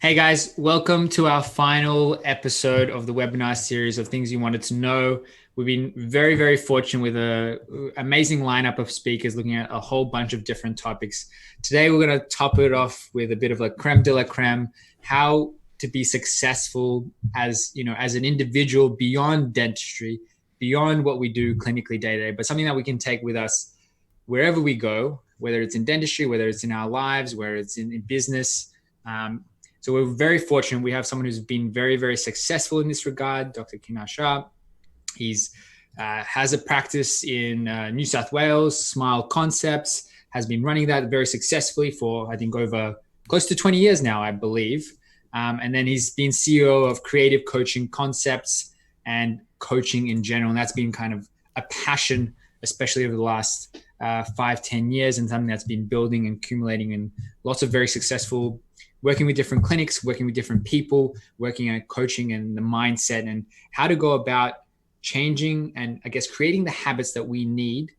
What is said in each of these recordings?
Hey guys, welcome to our final episode of the webinar series of things you wanted to know. We've been very fortunate with an amazing lineup of speakers looking at a whole bunch of different topics. Today, we're going to top it off with a bit of a creme de la creme, how to be successful as an individual beyond dentistry, beyond what we do clinically day to day, but something that we can take with us wherever we go, whether it's in dentistry, whether it's in our lives, whether it's in business. So we're very fortunate. We have someone who's been very successful in this regard, Dr. Kinnar Shah. He's has a practice in New South Wales, Smile Concepts, has been running that very successfully for, I think, over close to 20 years now, I believe. And then he's been CEO of Creative Coaching Concepts and coaching in general. And that's been kind of a passion, especially over the last 5-10 years, and something that's been building and accumulating, and lots of very successful working with different clinics, working with different people, working at coaching and the mindset and how to go about changing and I guess creating the habits that we need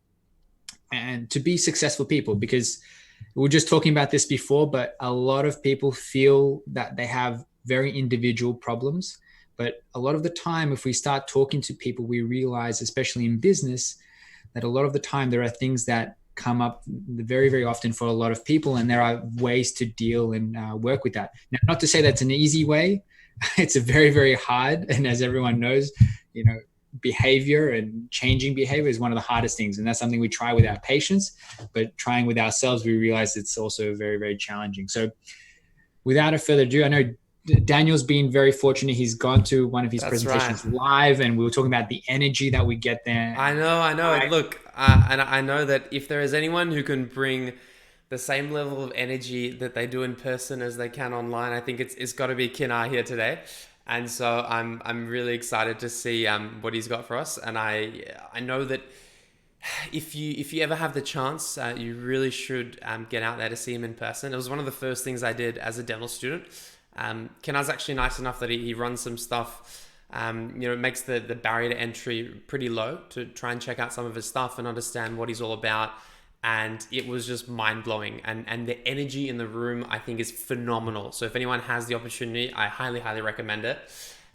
and to be successful people. Because we were just talking about this before, but a lot of people feel that they have very individual problems. But a lot of the time, if we start talking to people, we realize, especially in business, that a lot of the time there are things that come up very often for a lot of people, and there are ways to deal and work with that. Now, not to say that's an easy way. It's a very hard, and as everyone knows, behavior and changing behavior is one of the hardest things, and that's something we try with our patients, but trying with ourselves, we realize it's also very challenging. So without a further ado, I know Daniel's been very fortunate. He's gone to one of his presentations live, and we were talking about the energy that we get there. I know. Look, and I know that if there is anyone who can bring the same level of energy that they do in person as they can online, I think it's got to be Kinnar here today. And so I'm really excited to see what he's got for us. And I know that if you ever have the chance, you really should get out there to see him in person. It was one of the first things I did as a dental student. Kinnar's actually nice enough that he runs some stuff. It makes the barrier to entry pretty low to try and check out some of his stuff and understand what he's all about. And it was just mind-blowing. And the energy in the room, I think, is phenomenal. So if anyone has the opportunity, I highly recommend it.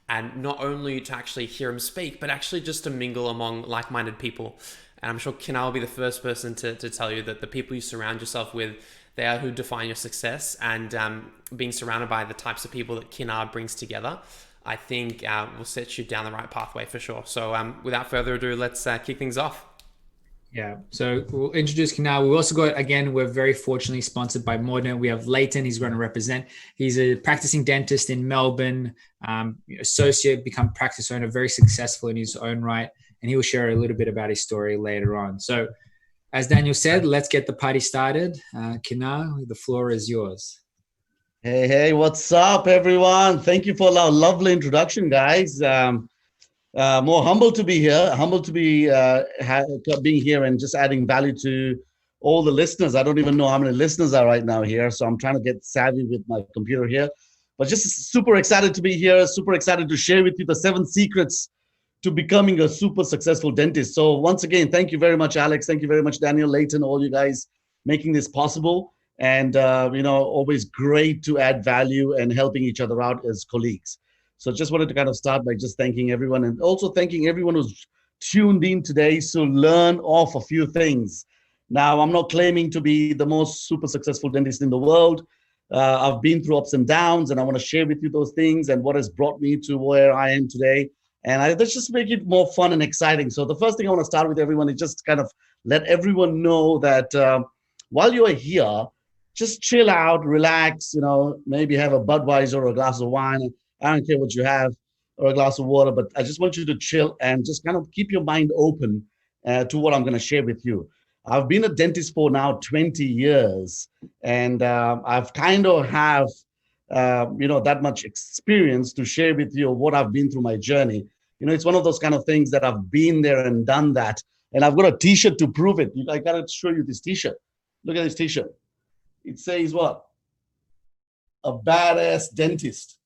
And not only to actually hear him speak, but actually just to mingle among like-minded people. And I'm sure Kinnar will be the first person to tell you that the people you surround yourself with, they are who define your success. And being surrounded by the types of people that Kinnar brings together, I think will set you down the right pathway for sure. So without further ado, let's kick things off. Yeah, so we'll introduce Kinnar. We also got, again, we're very fortunately sponsored by Modern. We have Leighton, he's going to represent. He's a practicing dentist in Melbourne, associate, become practice owner, very successful in his own right. And he will share a little bit about his story later on. So as Daniel said, let's get the party started. Kinnar, the floor is yours. Hey, what's up, everyone? Thank you for our lovely introduction, guys. More humble to be here, being here and just adding value to all the listeners. I don't even know how many listeners are right now here, so I'm trying to get savvy with my computer here. But just super excited to be here, super excited to share with you the 7 secrets to becoming a super successful dentist. So once again, thank you very much, Alex. Thank you very much, Daniel, Leighton, all you guys making this possible. And, always great to add value and helping each other out as colleagues. So just wanted to kind of start by just thanking everyone and also thanking everyone who's tuned in today to learn off a few things. Now, I'm not claiming to be the most super successful dentist in the world. I've been through ups and downs, and I want to share with you those things and what has brought me to where I am today. And let's just make it more fun and exciting. So the first thing I want to start with everyone is just kind of let everyone know that while you are here, just chill out, relax, maybe have a Budweiser or a glass of wine. I don't care what you have, or a glass of water, but I just want you to chill and just kind of keep your mind open to what I'm going to share with you. I've been a dentist for now 20 years, and I've kind of have, that much experience to share with you what I've been through my journey. It's one of those kind of things that I've been there and done that. And I've got a t-shirt to prove it. I got to show you this t-shirt. Look at this t-shirt. It says what? A badass dentist.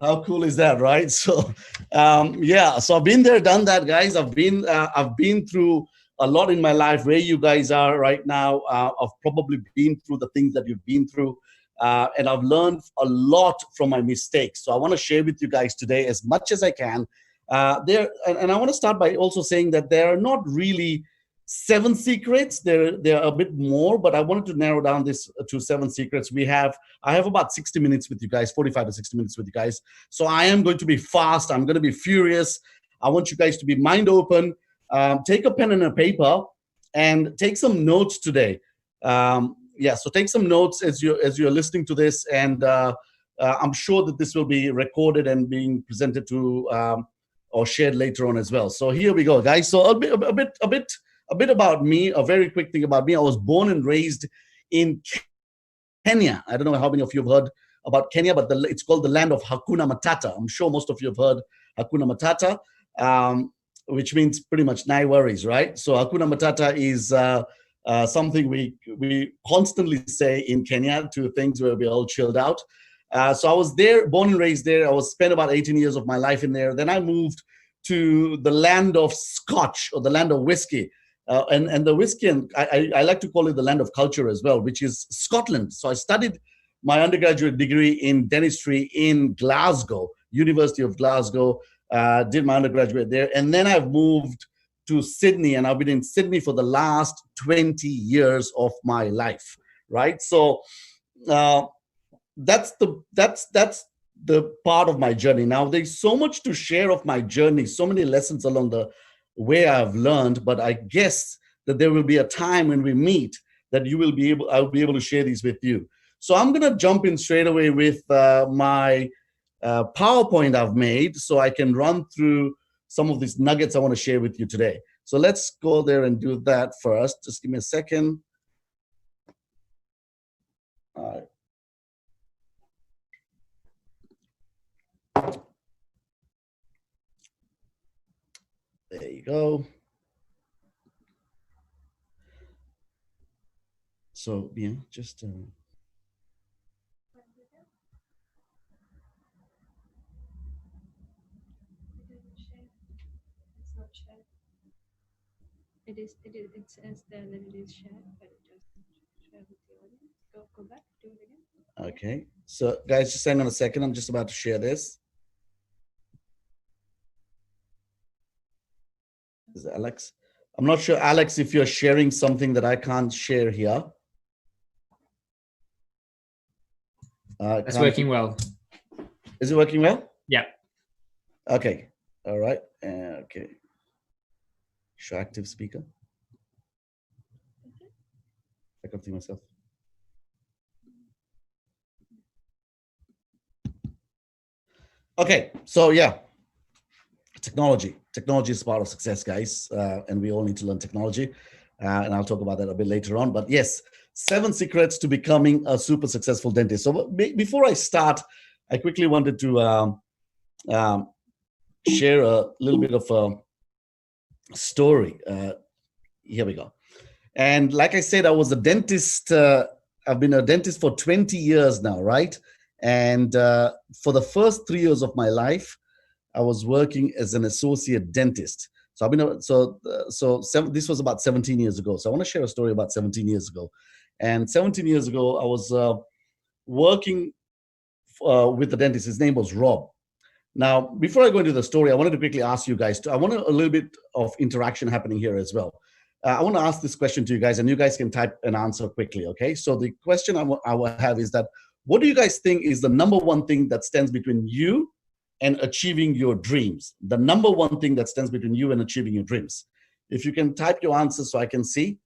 How cool is that, right? So, so I've been there, done that, guys. I've been through a lot in my life. Where you guys are right now, I've probably been through the things that you've been through. And I've learned a lot from my mistakes. So I want to share with you guys today as much as I can. And I want to start by also saying that there are not really 7 secrets. There are a bit more, but I wanted to narrow down this to 7 secrets. I have about 60 minutes with you guys, 45 to 60 minutes with you guys. So I am going to be fast. I'm going to be furious. I want you guys to be mind open. Take a pen and a paper and take some notes today. So take some notes as you're listening to this, and I'm sure that this will be recorded and being presented to or shared later on as well. So here we go, guys. So a bit about me, a very quick thing about me. I was born and raised in Kenya. I don't know how many of you have heard about Kenya, but it's called the land of Hakuna Matata. I'm sure most of you have heard Hakuna Matata, which means pretty much no worries, right? So Hakuna Matata is something we constantly say in Kenya to things where we're all chilled out. So I was there, born and raised there. I spent about 18 years of my life in there. Then I moved to the land of Scotch, or the land of whiskey. And the whiskey, and I like to call it the land of culture as well, which is Scotland. So I studied my undergraduate degree in dentistry in Glasgow, University of Glasgow, did my undergraduate there. And then I've moved to Sydney, and I've been in Sydney for the last 20 years of my life, right? So that's the part of my journey. Now, there's so much to share of my journey, so many lessons along the way I've learned, but I guess that there will be a time when we meet that I'll be able to share these with you. So I'm going to jump in straight away with my PowerPoint I've made, so I can run through some of these nuggets I want to share with you today. So let's go there and do that first. Just give me a second. All right. There you go. So yeah, just It says there that it is shared, but it doesn't share with the audience. Go back, do it again. Okay. So guys, just hang on a second. I'm just about to share this. Is it Alex? I'm not sure, Alex, if you're sharing something that I can't share here. It's working well. Is it working well? Yeah. Okay. All right. Okay. Show active speaker. I can't see myself. Okay. So yeah, technology. Technology is part of success, guys, and we all need to learn technology. And I'll talk about that a bit later on. But yes, 7 secrets to becoming a super successful dentist. So before I start, I quickly wanted to share a little bit of a story. Here we go. And like I said, I was a dentist. I've been a dentist for 20 years now, right? And for the first 3 years of my life, I was working as an associate dentist. So this was about 17 years ago. So I want to share a story about 17 years ago. And 17 years ago, I was working with the dentist. His name was Rob. Now, before I go into the story, I wanted to quickly ask you guys, I want a little bit of interaction happening here as well. I want to ask this question to you guys, and you guys can type an answer quickly, okay? So the question I will have is that, what do you guys think is the number one thing that stands between you and achieving your dreams? The number one thing that stands between you and achieving your dreams. If you can type your answer so I can see.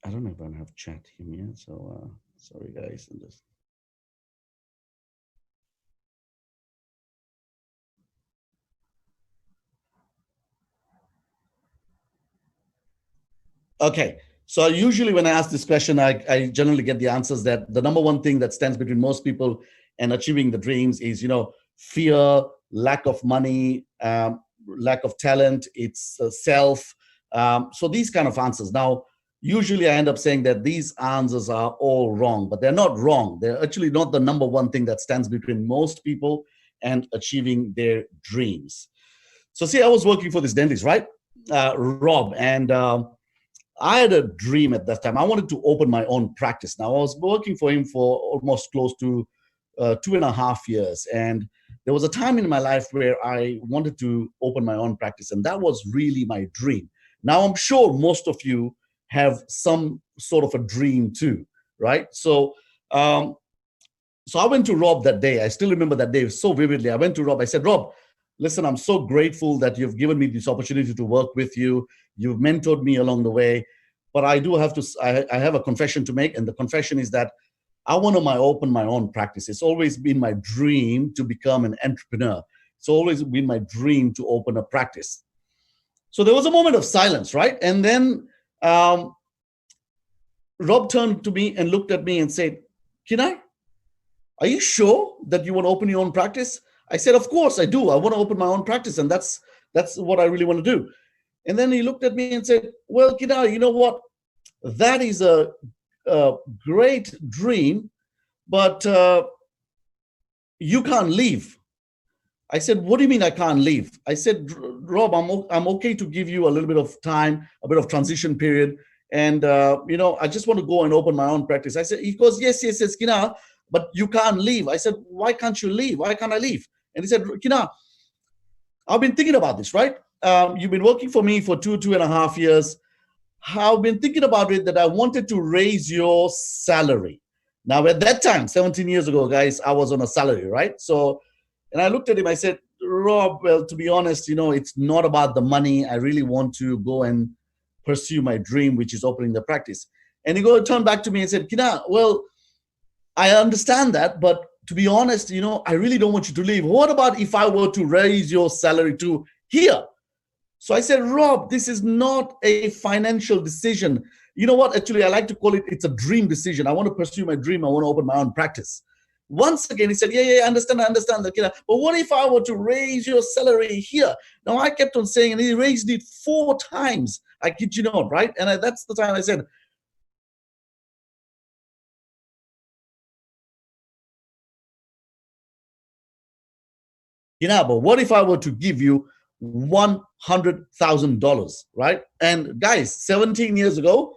I don't know if I have chat here, so sorry guys. Okay, so usually when I ask this question, I generally get the answers that the number one thing that stands between most people and achieving the dreams is, fear, lack of money, lack of talent, it's self. So these kind of answers. Now, usually I end up saying that these answers are all wrong, but they're not wrong. They're actually not the number one thing that stands between most people and achieving their dreams. So see, I was working for this dentist, right? Rob, and I had a dream at that time. I wanted to open my own practice. Now, I was working for him for almost close to 2.5 years. And there was a time in my life where I wanted to open my own practice. And that was really my dream. Now, I'm sure most of you have some sort of a dream too, right? Um, so I went to Rob that day. I still remember that day so vividly. I went to Rob. I said, Rob, listen, I'm so grateful that you've given me this opportunity to work with you. You've mentored me along the way. But I do have to, I have a confession to make. And the confession is that I want to open my own practice. It's always been my dream to become an entrepreneur. It's always been my dream to open a practice. So there was a moment of silence, right? And then um, Rob turned to me and looked at me and said, Kinnar, are you sure that you want to open your own practice? I said, of course I do. I want to open my own practice, and that's what I really want to do. And then he looked at me and said, well, Kinnar, you know what? That is a great dream, but you can't leave. I said, what do you mean I can't leave? I said, Rob, I'm okay to give you a little bit of time, a bit of transition period. And, I just want to go and open my own practice. I said, he goes, yes, Kinnar, but you can't leave. I said, why can't you leave? Why can't I leave? And he said, Kinnar, I've been thinking about this, right? You've been working for me for 2.5 years. I've been thinking about it that I wanted to raise your salary. Now, at that time, 17 years ago, guys, I was on a salary, right? So, and I looked at him, I said, Rob, well, to be honest, it's not about the money. I really want to go and pursue my dream, which is opening the practice. And he turned back to me and said, Kinnar, well, I understand that, but to be honest, I really don't want you to leave. What about if I were to raise your salary to here? So I said, Rob, this is not a financial decision. You know what? Actually, I like to call it, it's a dream decision. I want to pursue my dream. I want to open my own practice. Once again, he said, yeah, I understand. But what if I were to raise your salary here? Now, I kept on saying, and he raised it 4 times. I kid you not, right? And that's the time I said, but what if I were to give you $100,000, right? And guys, 17 years ago,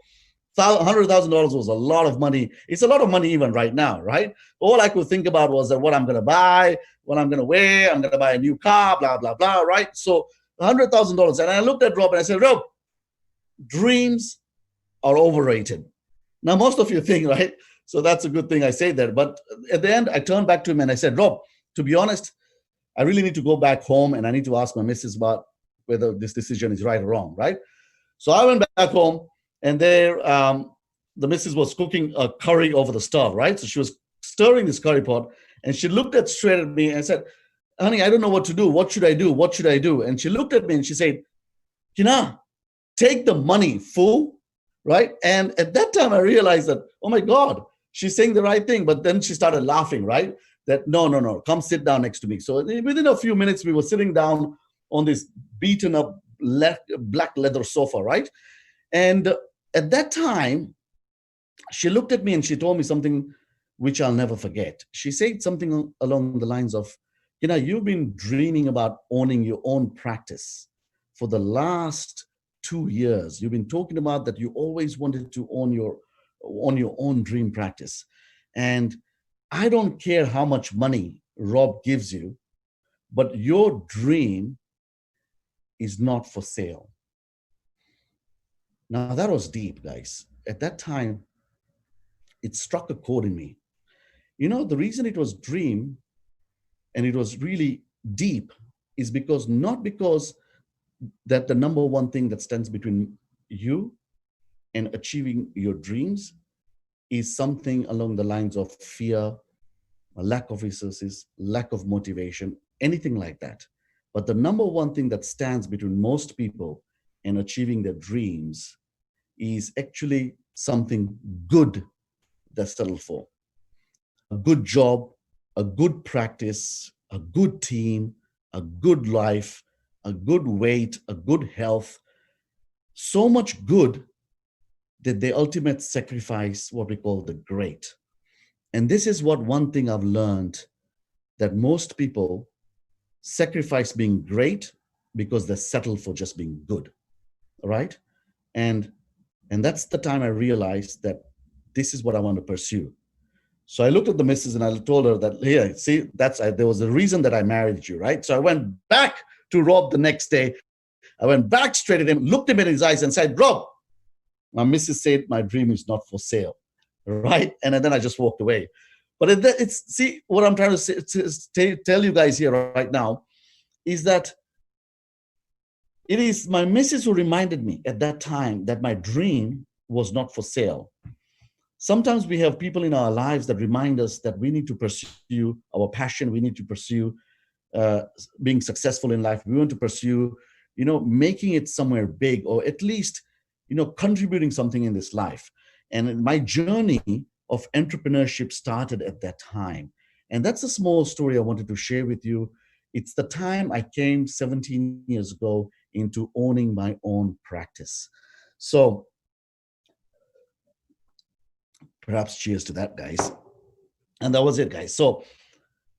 $100,000 was a lot of money. It's a lot of money even right now, right? All I could think about was that what I'm going to buy, what I'm going to wear, I'm going to buy a new car, blah, blah, blah, right? So $100,000. And I looked at Rob and I said, Rob, dreams are overrated. Now, most of you think, right? So that's a good thing I say that. But at the end, I turned back to him and I said, Rob, to be honest, I really need to go back home and I need to ask my missus about whether this decision is right or wrong, right? So I went back home and there the missus was cooking a curry over the stove, right? So she was stirring this curry pot and she looked straight at me and said, honey, I don't know what to do. What should I do? What should I do? And she looked at me and she said, Kinnar, take the money, fool, right? And at that time I realized that, oh my God, she's saying the right thing. But then she started laughing, right? That no, come sit down next to me. So within a few minutes, we were sitting down on this beaten up black leather sofa, right? And at that time, she looked at me and she told me something which I'll never forget. She said something along the lines of, you've been dreaming about owning your own practice for the last 2 years. You've been talking about that you always wanted to own your own dream practice. And I don't care how much money Rob gives you, but your dream is not for sale. Now, that was deep, guys. At that time, it struck a chord in me. The reason it was dream and it was really deep is not because that the number one thing that stands between you and achieving your dreams is something along the lines of fear, a lack of resources, lack of motivation, anything like that. But the number one thing that stands between most people and achieving their dreams is actually something good that's settled for. A good job, a good practice, a good team, a good life, a good weight, a good health. So much good that they ultimate sacrifice what we call the great. And this is one thing I've learned, that most people sacrifice being great because they settle for just being good. right? And that's the time I realized that this is what I want to pursue. So I looked at the missus and I told her that, here, see, there was a reason that I married you, right? So I went back to Rob the next day. I went back straight at him, looked him in his eyes and said, Rob, my missus said my dream is not for sale, right? And then I just walked away. But it's see, what I'm trying to say, tell you guys here right now is that it is my missus who reminded me at that time that my dream was not for sale. Sometimes we have people in our lives that remind us that we need to pursue our passion, we need to pursue uh, being successful in life, we want to pursue, making it somewhere big, or at least, contributing something in this life. And my journey of entrepreneurship started at that time. And that's a small story I wanted to share with you. It's the time I came 17 years ago into owning my own practice. So perhaps cheers to that, guys. And that was it, guys. So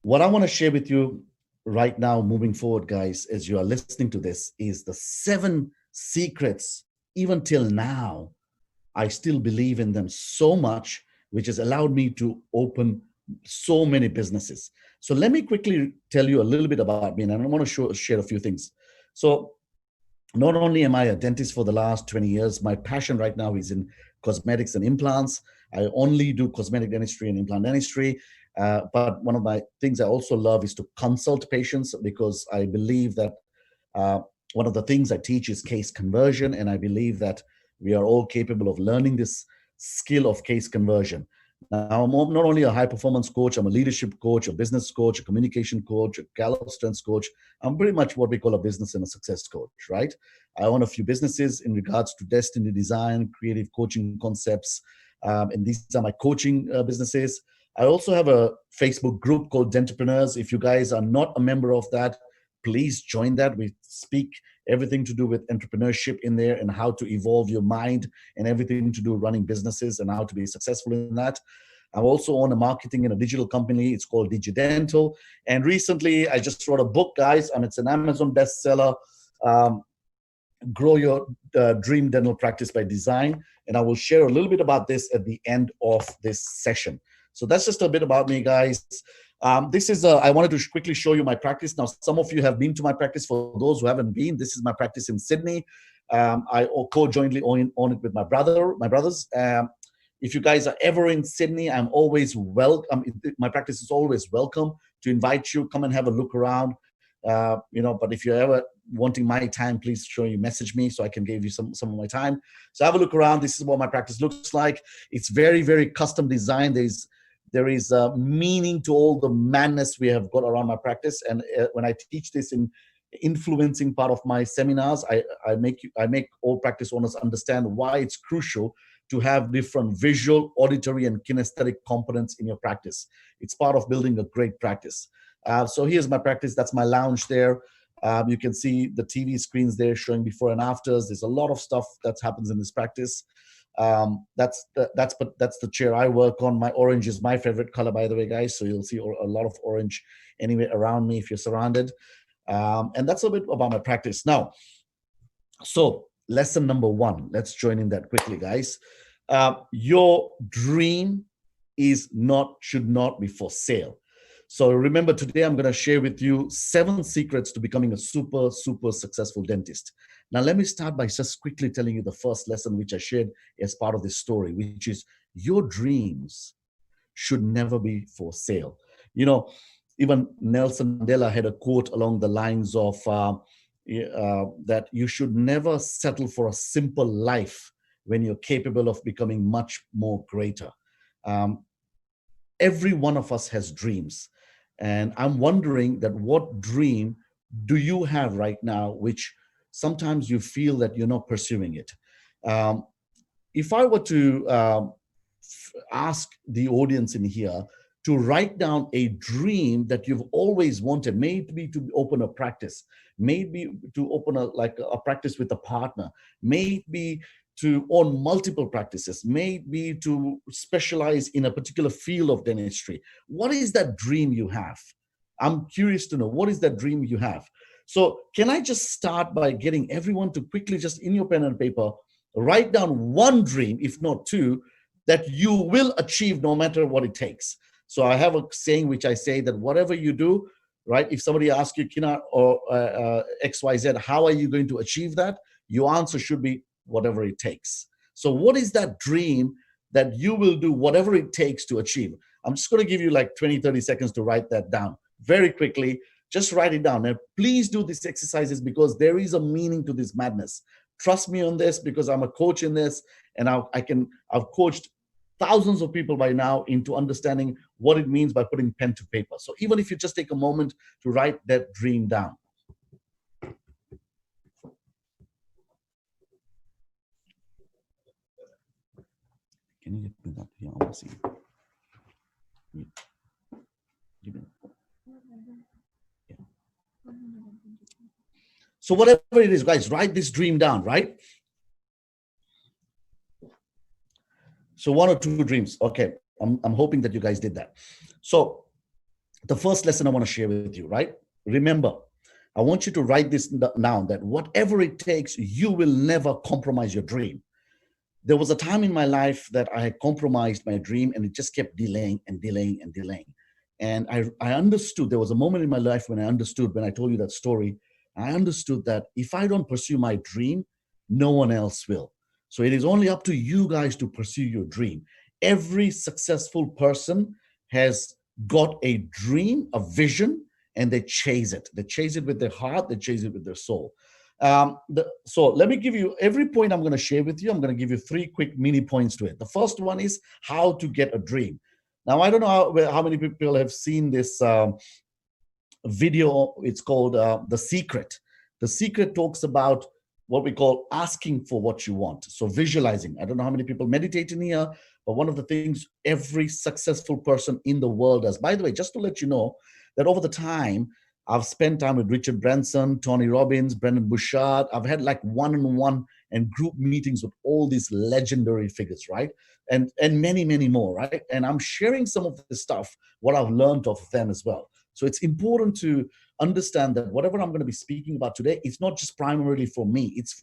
what I want to share with you right now, moving forward, guys, as you are listening to this, is the 7 secrets. Even till now, I still believe in them so much, which has allowed me to open so many businesses. So let me quickly tell you a little bit about me, and I want to share a few things. So not only am I a dentist for the last 20 years, my passion right now is in cosmetics and implants. I only do cosmetic dentistry and implant dentistry. But one of my things I also love is to consult patients, because I believe that uh, one of the things I teach is case conversion. And I believe that we are all capable of learning this skill of case conversion. Now, I'm not only a high performance coach, I'm a leadership coach, a business coach, a communication coach, a Gallup Strengths coach. I'm pretty much what we call a business and a success coach, right? I own a few businesses in regards to destiny design, creative coaching concepts, and these are my coaching businesses. I also have a Facebook group called Dentrepreneurs. If you guys are not a member of that, please join that. We speak everything to do with entrepreneurship in there, and how to evolve your mind, and everything to do running businesses and how to be successful in that. I also own a marketing and a digital company. It's called Digidental. And recently, I just wrote a book, guys. It's an Amazon bestseller. Um, Grow Your Dream Dental Practice by Design. And I will share a little bit about this at the end of this session. So that's just a bit about me, guys. I wanted to quickly show you my practice. Now, some of you have been to my practice. For those who haven't been, this is my practice in Sydney. I co-jointly own it with my brothers. If you guys are ever in Sydney, I'm always welcome. My practice is always welcome to invite you. Come and have a look around. But if you're ever wanting my time, please message me so I can give you some of my time. So have a look around. This is what my practice looks like. It's very, very custom designed. There is a meaning to all the madness we have got around my practice. And when I teach this in influencing part of my seminars, I make all practice owners understand why it's crucial to have different visual, auditory, and kinesthetic components in your practice. It's part of building a great practice. So here's my practice. That's my lounge there. You can see the TV screens there showing before and afters. There's a lot of stuff that happens in this practice. That's the chair I work on. My orange is my favorite color, by the way, guys. So you'll see a lot of orange anywhere around me if you're surrounded. And that's a bit about my practice. Now, so lesson number 1. Let's join in that quickly, guys. Your dream should not be for sale. So remember, today I'm going to share with you 7 secrets to becoming a super, super successful dentist. Now, let me start by just quickly telling you the first lesson, which I shared as part of this story, which is your dreams should never be for sale. Even Nelson Mandela had a quote along the lines of that you should never settle for a simple life when you're capable of becoming much more greater. Every one of us has dreams. And I'm wondering that what dream do you have right now, which sometimes you feel that you're not pursuing it? If I were to ask the audience in here to write down a dream that you've always wanted, maybe to open a practice, maybe to open a practice with a partner, maybe to own multiple practices, maybe to specialize in a particular field of dentistry. What is that dream you have? I'm curious to know, what is that dream you have? So can I just start by getting everyone to quickly, just in your pen and paper, write down one dream, if not two, that you will achieve no matter what it takes. So I have a saying which I say that whatever you do, right? If somebody asks you, Kinnar or XYZ, how are you going to achieve that? Your answer should be whatever it takes. So what is that dream that you will do whatever it takes to achieve? I'm just going to give you like 20, 30 seconds to write that down very quickly. Just write it down. And please do these exercises because there is a meaning to this madness. Trust me on this because I'm a coach in this, and I've coached thousands of people by now into understanding what it means by putting pen to paper. So even if you just take a moment to write that dream down. Can you get me that here? I want to see. Yeah. So whatever it is, guys, write this dream down, right? So 1 or 2 dreams. Okay. I'm hoping that you guys did that. So the first lesson I want to share with you, right? Remember, I want you to write this down, that whatever it takes, you will never compromise your dream. There was a time in my life that I had compromised my dream and it just kept delaying and delaying and delaying. And I understood, there was a moment in my life when I understood, when I told you that story, I understood that if I don't pursue my dream, no one else will. So it is only up to you guys to pursue your dream. Every successful person has got a dream, a vision, and they chase it. They chase it with their heart, they chase it with their soul. So let me give you every point I'm going to share with you. I'm going to give you 3 quick mini points to it. The first one is how to get a dream. Now, I don't know how many people have seen this video. It's called The Secret. The Secret talks about what we call asking for what you want. So visualizing. I don't know how many people meditate in here, but one of the things every successful person in the world does. By the way, just to let you know that over the time, I've spent time with Richard Branson, Tony Robbins, Brendan Bouchard. I've had like one-on-one and group meetings with all these legendary figures, right? And many, many more, right? And I'm sharing some of the stuff, what I've learned of them as well. So it's important to understand that whatever I'm going to be speaking about today, it's not just primarily for me. It's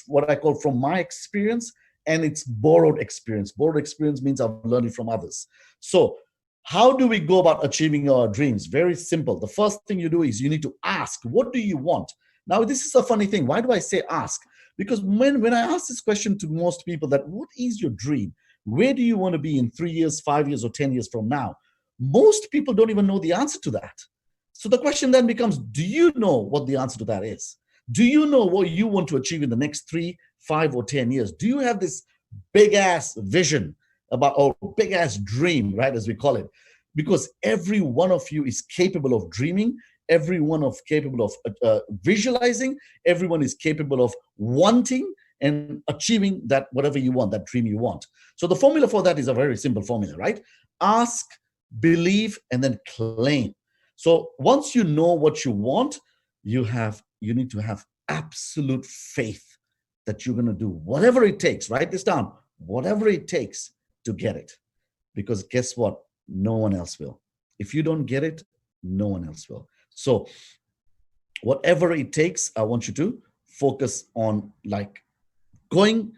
what I call from my experience, and it's borrowed experience. Borrowed experience means I've learned it from others. So how do we go about achieving our dreams? Very simple. The first thing you do is you need to ask, what do you want? Now, this is a funny thing. Why do I say ask? Because when I ask this question to most people, that what is your dream? Where do you want to be in 3 years, 5 years, or 10 years from now? Most people don't even know the answer to that. So the question then becomes, do you know what the answer to that is? Do you know what you want to achieve in the next 3, 5, or 10 years? Do you have this big ass vision about, or big ass dream, right, as we call it? Because every one of you is capable of dreaming, everyone is capable of visualizing, everyone is capable of wanting and achieving that, whatever you want, that dream you want. So the formula for that is a very simple formula, right? Ask, believe, and then claim. So once you know what you want, you need to have absolute faith that you're going to do whatever it takes. Write this down, whatever it takes to get it. Because guess what? No one else will. If you don't get it, no one else will. So whatever it takes, I want you to focus on like going,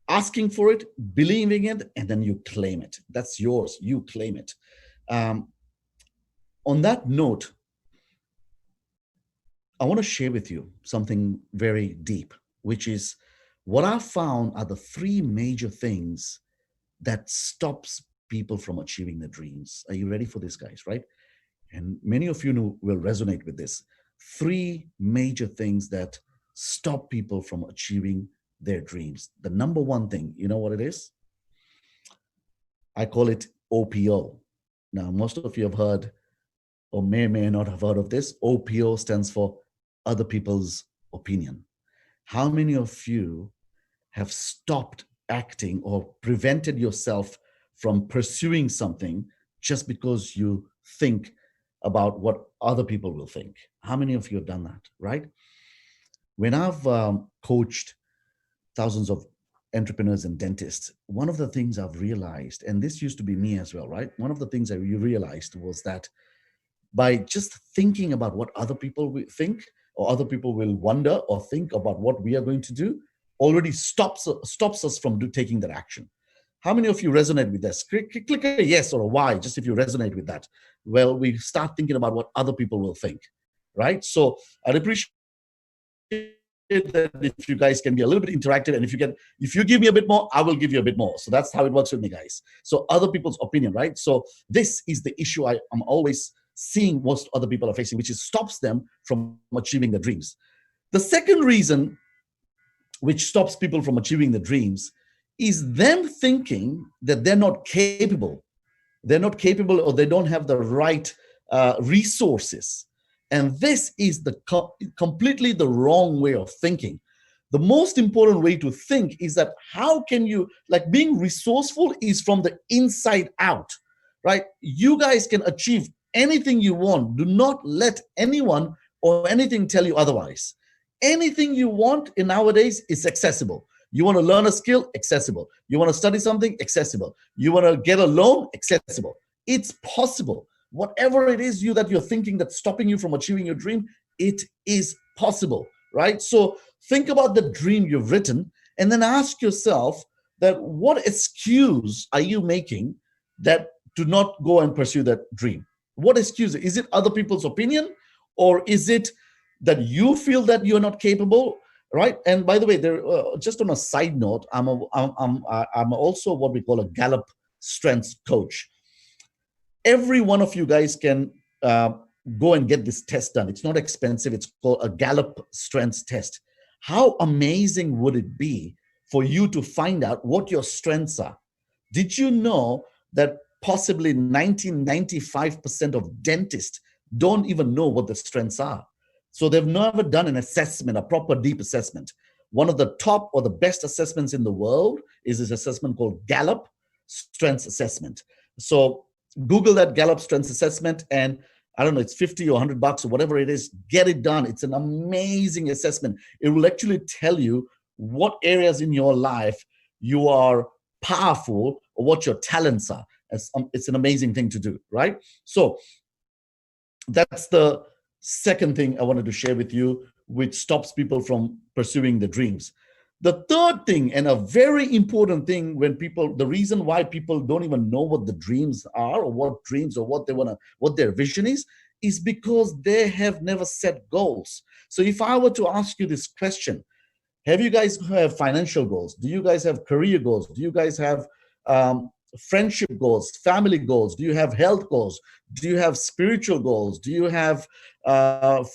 asking for it, believing it, and then you claim it. That's yours. You claim it. On that note, I want to share with you something very deep, which is what I found are the 3 major things that stops people from achieving their dreams. Are you ready for this, guys, right? And many of you will resonate with this. 3 major things that stop people from achieving their dreams. The number 1 thing, you know what it is? I call it OPO. Now, most of you have heard or may not have heard of this. OPO stands for other people's opinion. How many of you have stopped acting or prevented yourself from pursuing something just because you think about what other people will think? How many of you have done that, right? When I've coached thousands of entrepreneurs and dentists, one of the things I've realized, and this used to be me as well, right? One of the things I realized was that by just thinking about what other people think, or other people will wonder or think about what we are going to do already stops us from taking that action. How many of you resonate with this? Click a yes or a Y, just if you resonate with that. Well, we start thinking about what other people will think, right? So I'd appreciate that if you guys can be a little bit interactive, and if you give me a bit more, I will give you a bit more. So that's how it works with me, guys. So other people's opinion, right? So this is the issue I'm always seeing most other people are facing, which is stops them from achieving their dreams. The second reason which stops people from achieving their dreams is them thinking that they're not capable. They're not capable, or they don't have the right resources. And this is the completely the wrong way of thinking. The most important way to think is that how can you, like, being resourceful is from the inside out, right? You guys can achieve anything you want. Do not let anyone or anything tell you otherwise. Anything you want in nowadays is accessible. You want to learn a skill, accessible. You want to study something, accessible. You want to get a loan, accessible. It's possible. Whatever it is that you're thinking that's stopping you from achieving your dream, it is possible, right? So think about the dream you've written, and then ask yourself that what excuse are you making that to not go and pursue that dream? What excuse? Is it other people's opinion, or is it that you feel that you're not capable, right? And by the way, there just on a side note, I'm also what we call a Gallup strengths coach. Every one of you guys can go and get this test done. It's not expensive. It's called a Gallup strengths test. How amazing would it be for you to find out what your strengths are? Did you know that possibly 95% of dentists don't even know what their strengths are? So they've never done an assessment, a proper deep assessment. One of the top or the best assessments in the world is this assessment called Gallup Strengths Assessment. So Google that Gallup Strengths Assessment, and I don't know, it's 50 or $100 or whatever it is, get it done. It's an amazing assessment. It will actually tell you what areas in your life you are powerful or what your talents are. It's an amazing thing to do, right? So that's the second thing I wanted to share with you, which stops people from pursuing the dreams. The third thing, and a very important thing, the reason why people don't even know what the dreams are, or what dreams, or what their vision is because they have never set goals. So if I were to ask you this question, have you guys have financial goals? Do you guys have career goals? Do you guys have friendship goals, family goals? Do you have health goals? Do you have spiritual goals? Do you have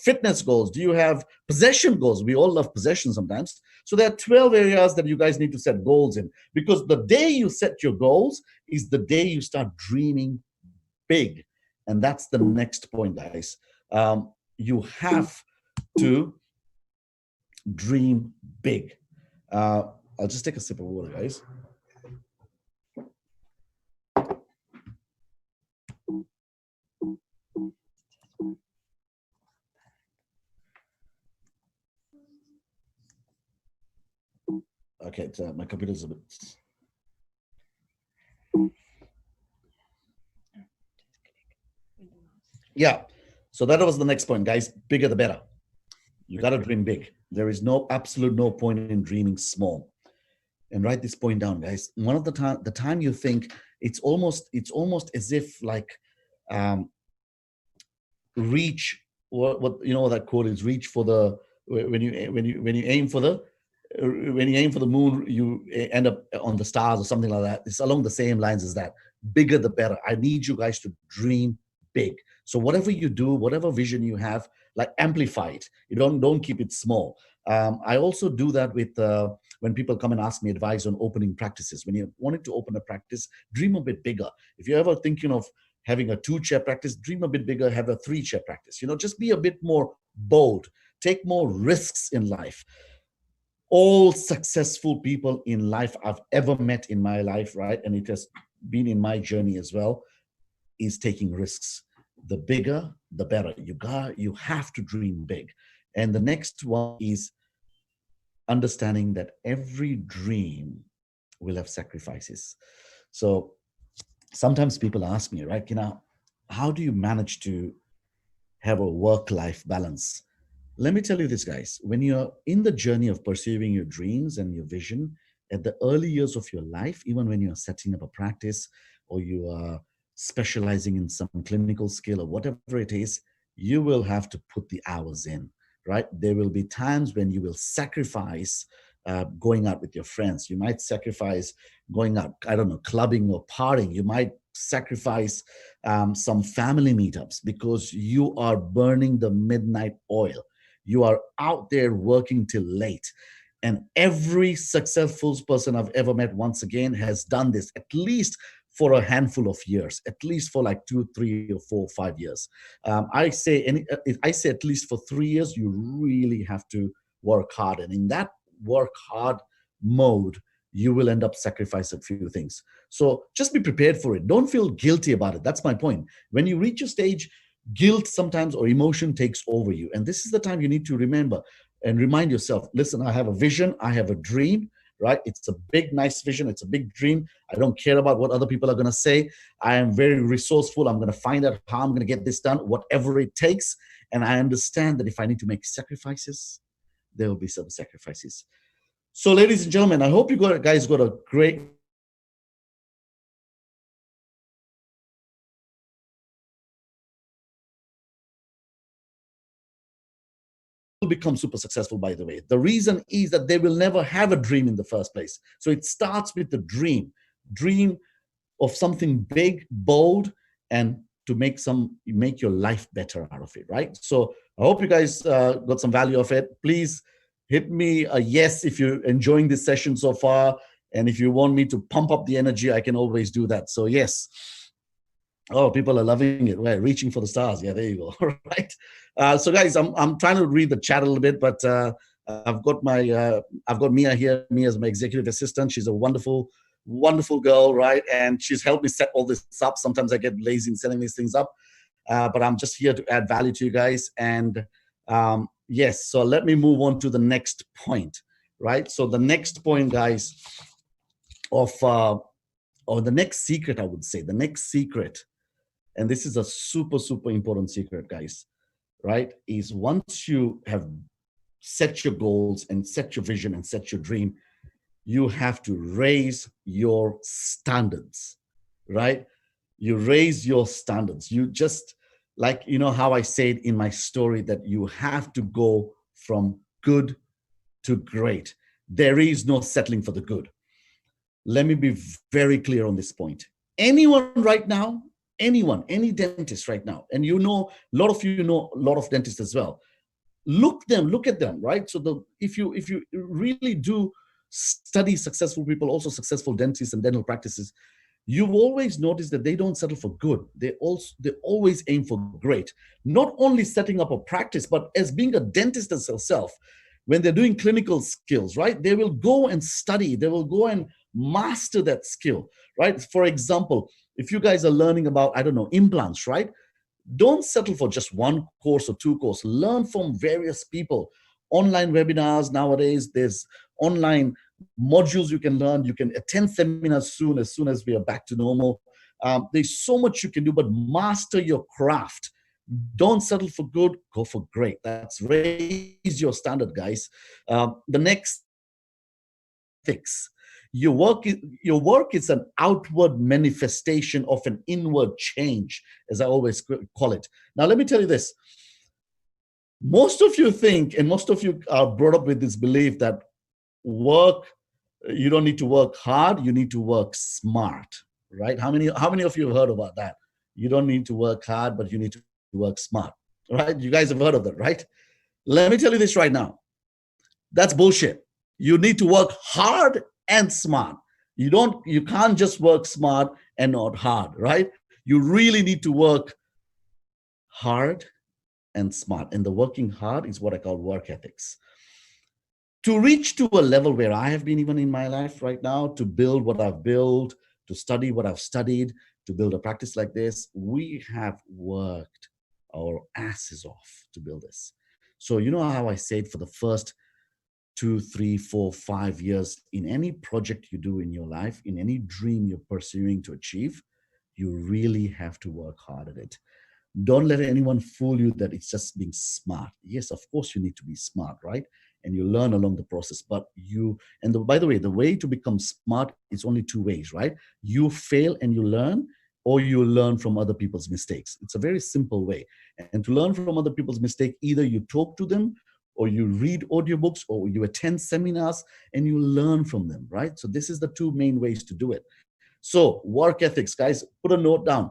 fitness goals? Do you have possession goals? We all love possession sometimes. So there are 12 areas that you guys need to set goals in, because the day you set your goals is the day you start dreaming big. And that's the next point, guys. You have to dream big. I'll just take a sip of water, guys. Okay, so my computer's a bit. Yeah, so that was the next point, guys. Bigger the better. You got to dream big. There is absolute no point in dreaming small. And write this point down, guys. One of the time you think, it's almost as if like reach, what you know what that quote is, reach for the, when you aim for the moon, you end up on the stars or something like that. It's along the same lines as that. Bigger the better. I need you guys to dream big. So whatever you do, whatever vision you have, like, amplify it. You don't keep it small. I also do that with when people come and ask me advice on opening practices. When you're wanting to open a practice, dream a bit bigger. If you're ever thinking of having a 2-chair practice, dream a bit bigger, have a 3-chair practice. Just be a bit more bold, take more risks in life. All successful people in life I've ever met in my life, right, and it has been in my journey as well, is taking risks. The bigger, the better. You have to dream big. And the next one is understanding that every dream will have sacrifices. So sometimes people ask me, right, how do you manage to have a work-life balance? let me tell you this, guys. When you're in the journey of pursuing your dreams and your vision at the early years of your life, even when you're setting up a practice or you are specializing in some clinical skill or whatever it is, you will have to put the hours in, right? There will be times when you will sacrifice going out with your friends. You might sacrifice going out, I don't know, clubbing or partying. You might sacrifice some family meetups because you are burning the midnight oil. You are out there working till late. And every successful person I've ever met, once again, has done this at least for a handful of years, at least for like 2, 3, or 4, 5 years. I say at least for 3 years, you really have to work hard. And in that work hard mode, you will end up sacrificing a few things. So just be prepared for it. Don't feel guilty about it. That's my point. When you reach a stage, guilt sometimes or emotion takes over you. And this is the time you need to remember and remind yourself, listen, I have a vision, I have a dream, right? It's a big, nice vision. It's a big dream. I don't care about what other people are going to say. I am very resourceful. I'm going to find out how I'm going to get this done, whatever it takes. And I understand that if I need to make sacrifices, there will be some sacrifices. So, ladies and gentlemen, I hope you guys got a great become super successful, by the way. The reason is that they will never have a dream in the first place. So it starts with the dream of something big, bold, and to make your life better out of it, right? So I hope you guys got some value of it. Please hit me a yes if you're enjoying this session so far. And if you want me to pump up the energy, I can always do that. So yes. Oh, people are loving it. We're reaching for the stars. Yeah, there you go. All right. So, guys, I'm trying to read the chat a little bit, but I've got Mia here. Mia's my executive assistant. She's a wonderful, wonderful girl, right? And she's helped me set all this up. Sometimes I get lazy in setting these things up, but I'm just here to add value to you guys. And yes, so let me move on to the next point, right? So the next point, guys, or the next secret, I would say, the next secret. And this is a super, super important secret, guys, right? Is once you have set your goals and set your vision and set your dream, you have to raise your standards, right? You raise your standards. You just, like, you know how I said in my story that you have to go from good to great. There is no settling for the good. Let me be very clear on this point. Anyone right now, any dentist right now, and you know, a lot of you know a lot of dentists as well. Look at them, right? So if you really do study successful people, also successful dentists and dental practices, you've always noticed that they don't settle for good. They always aim for great. Not only setting up a practice, but as being a dentist as herself, when they're doing clinical skills, right? They will go and study. They will go and master that skill, right? For example, if you guys are learning about, I don't know, implants, right? Don't settle for just one course or two courses. Learn from various people. Online webinars nowadays, there's online modules you can learn. You can attend seminars as soon as we are back to normal. There's so much you can do, but master your craft. Don't settle for good, go for great. That's raise your standard, guys. The next ethics. Your work is an outward manifestation of an inward change, as I always call it. Now, let me tell you this. Most of you think, and most of you are brought up with this belief that you don't need to work hard, you need to work smart, right? How many of you have heard about that? You don't need to work hard, but you need to work smart, right? You guys have heard of that, right? Let me tell you this right now. That's bullshit. You need to work hard and smart. You can't just work smart and not hard, right? You really need to work hard and smart. And the working hard is what I call work ethics. To reach to a level where I have been even in my life right now, to build what I've built, to study what I've studied, to build a practice like this, we have worked our asses off to build this. So you know how I said for the first 2, 3, 4, 5 years, in any project you do in your life, in any dream you're pursuing to achieve, you really have to work hard at it. Don't let anyone fool you that it's just being smart. Yes, of course, you need to be smart, right? And you learn along the process. But by the way, the way to become smart is only two ways, right? You fail and you learn, or you learn from other people's mistakes. It's a very simple way. And to learn from other people's mistake, either you talk to them, or you read audiobooks, or you attend seminars and you learn from them, right? So this is the two main ways to do it. So work ethics, guys, put a note down.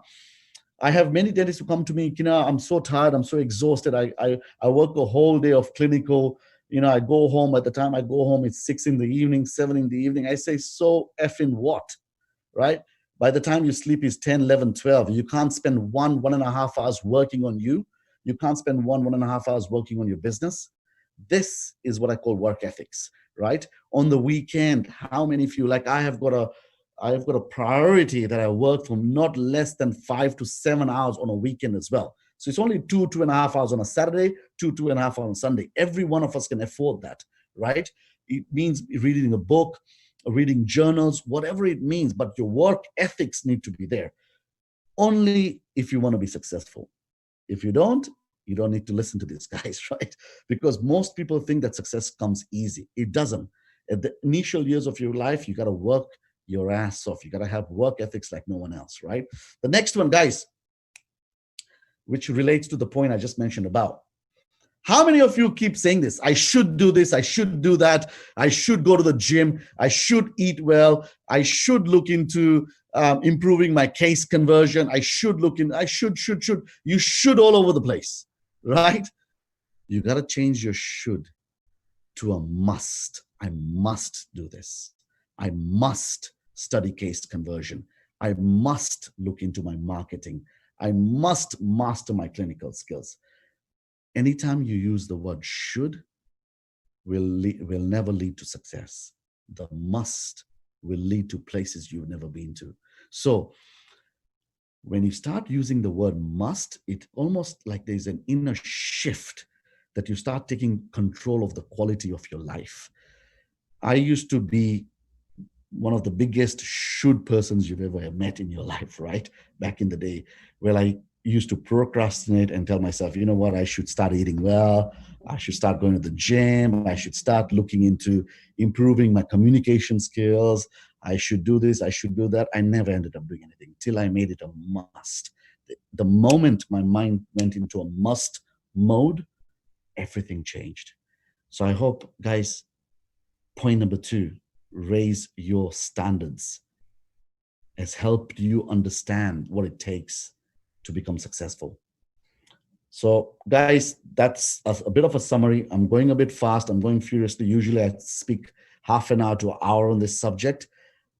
I have many dentists who come to me, Kinnar, I'm so tired, I'm so exhausted. I work a whole day of clinical. I go home. At the time I go home, it's 6 in the evening, 7 in the evening. I say, so effing what, right? By the time you sleep is 10, 11, 12. You can't spend 1.5 hours working on you. You can't spend 1.5 hours working on your business. This is what I call work ethics, right? On the weekend, how many of you, like I've got a priority that I work from not less than 5 to 7 hours on a weekend as well. So it's only 2.5 hours on a Saturday, 2.5 hours on Sunday. Every one of us can afford that, right? It means reading a book, reading journals, whatever it means, but your work ethics need to be there. Only if you want to be successful. If you don't need to listen to these guys, right? Because most people think that success comes easy. It doesn't. At the initial years of your life, you got to work your ass off. You got to have work ethics like no one else, right? The next one, guys, which relates to the point I just mentioned about. How many of you keep saying this? I should do this. I should do that. I should go to the gym. I should eat well. I should look into improving my case conversion. I should. You should all over the place, right? You got to change your should to a must. I must do this. I must study case conversion. I must look into my marketing. I must master my clinical skills. Anytime you use the word should, will never lead to success. The must will lead to places you've never been to. So when you start using the word must, it almost like there's an inner shift that you start taking control of the quality of your life. I used to be one of the biggest should persons you've ever met in your life, right? Back in the day, where I used to procrastinate and tell myself, you know what, I should start eating well. I should start going to the gym. I should start looking into improving my communication skills. I should do this. I should do that. I never ended up doing anything till I made it a must. The moment my mind went into a must mode, everything changed. So I hope, guys, point number 2, raise your standards, has helped you understand what it takes to become successful. So guys, that's a bit of a summary. I'm going a bit fast. I'm going furiously. Usually I speak half an hour to an hour on this subject,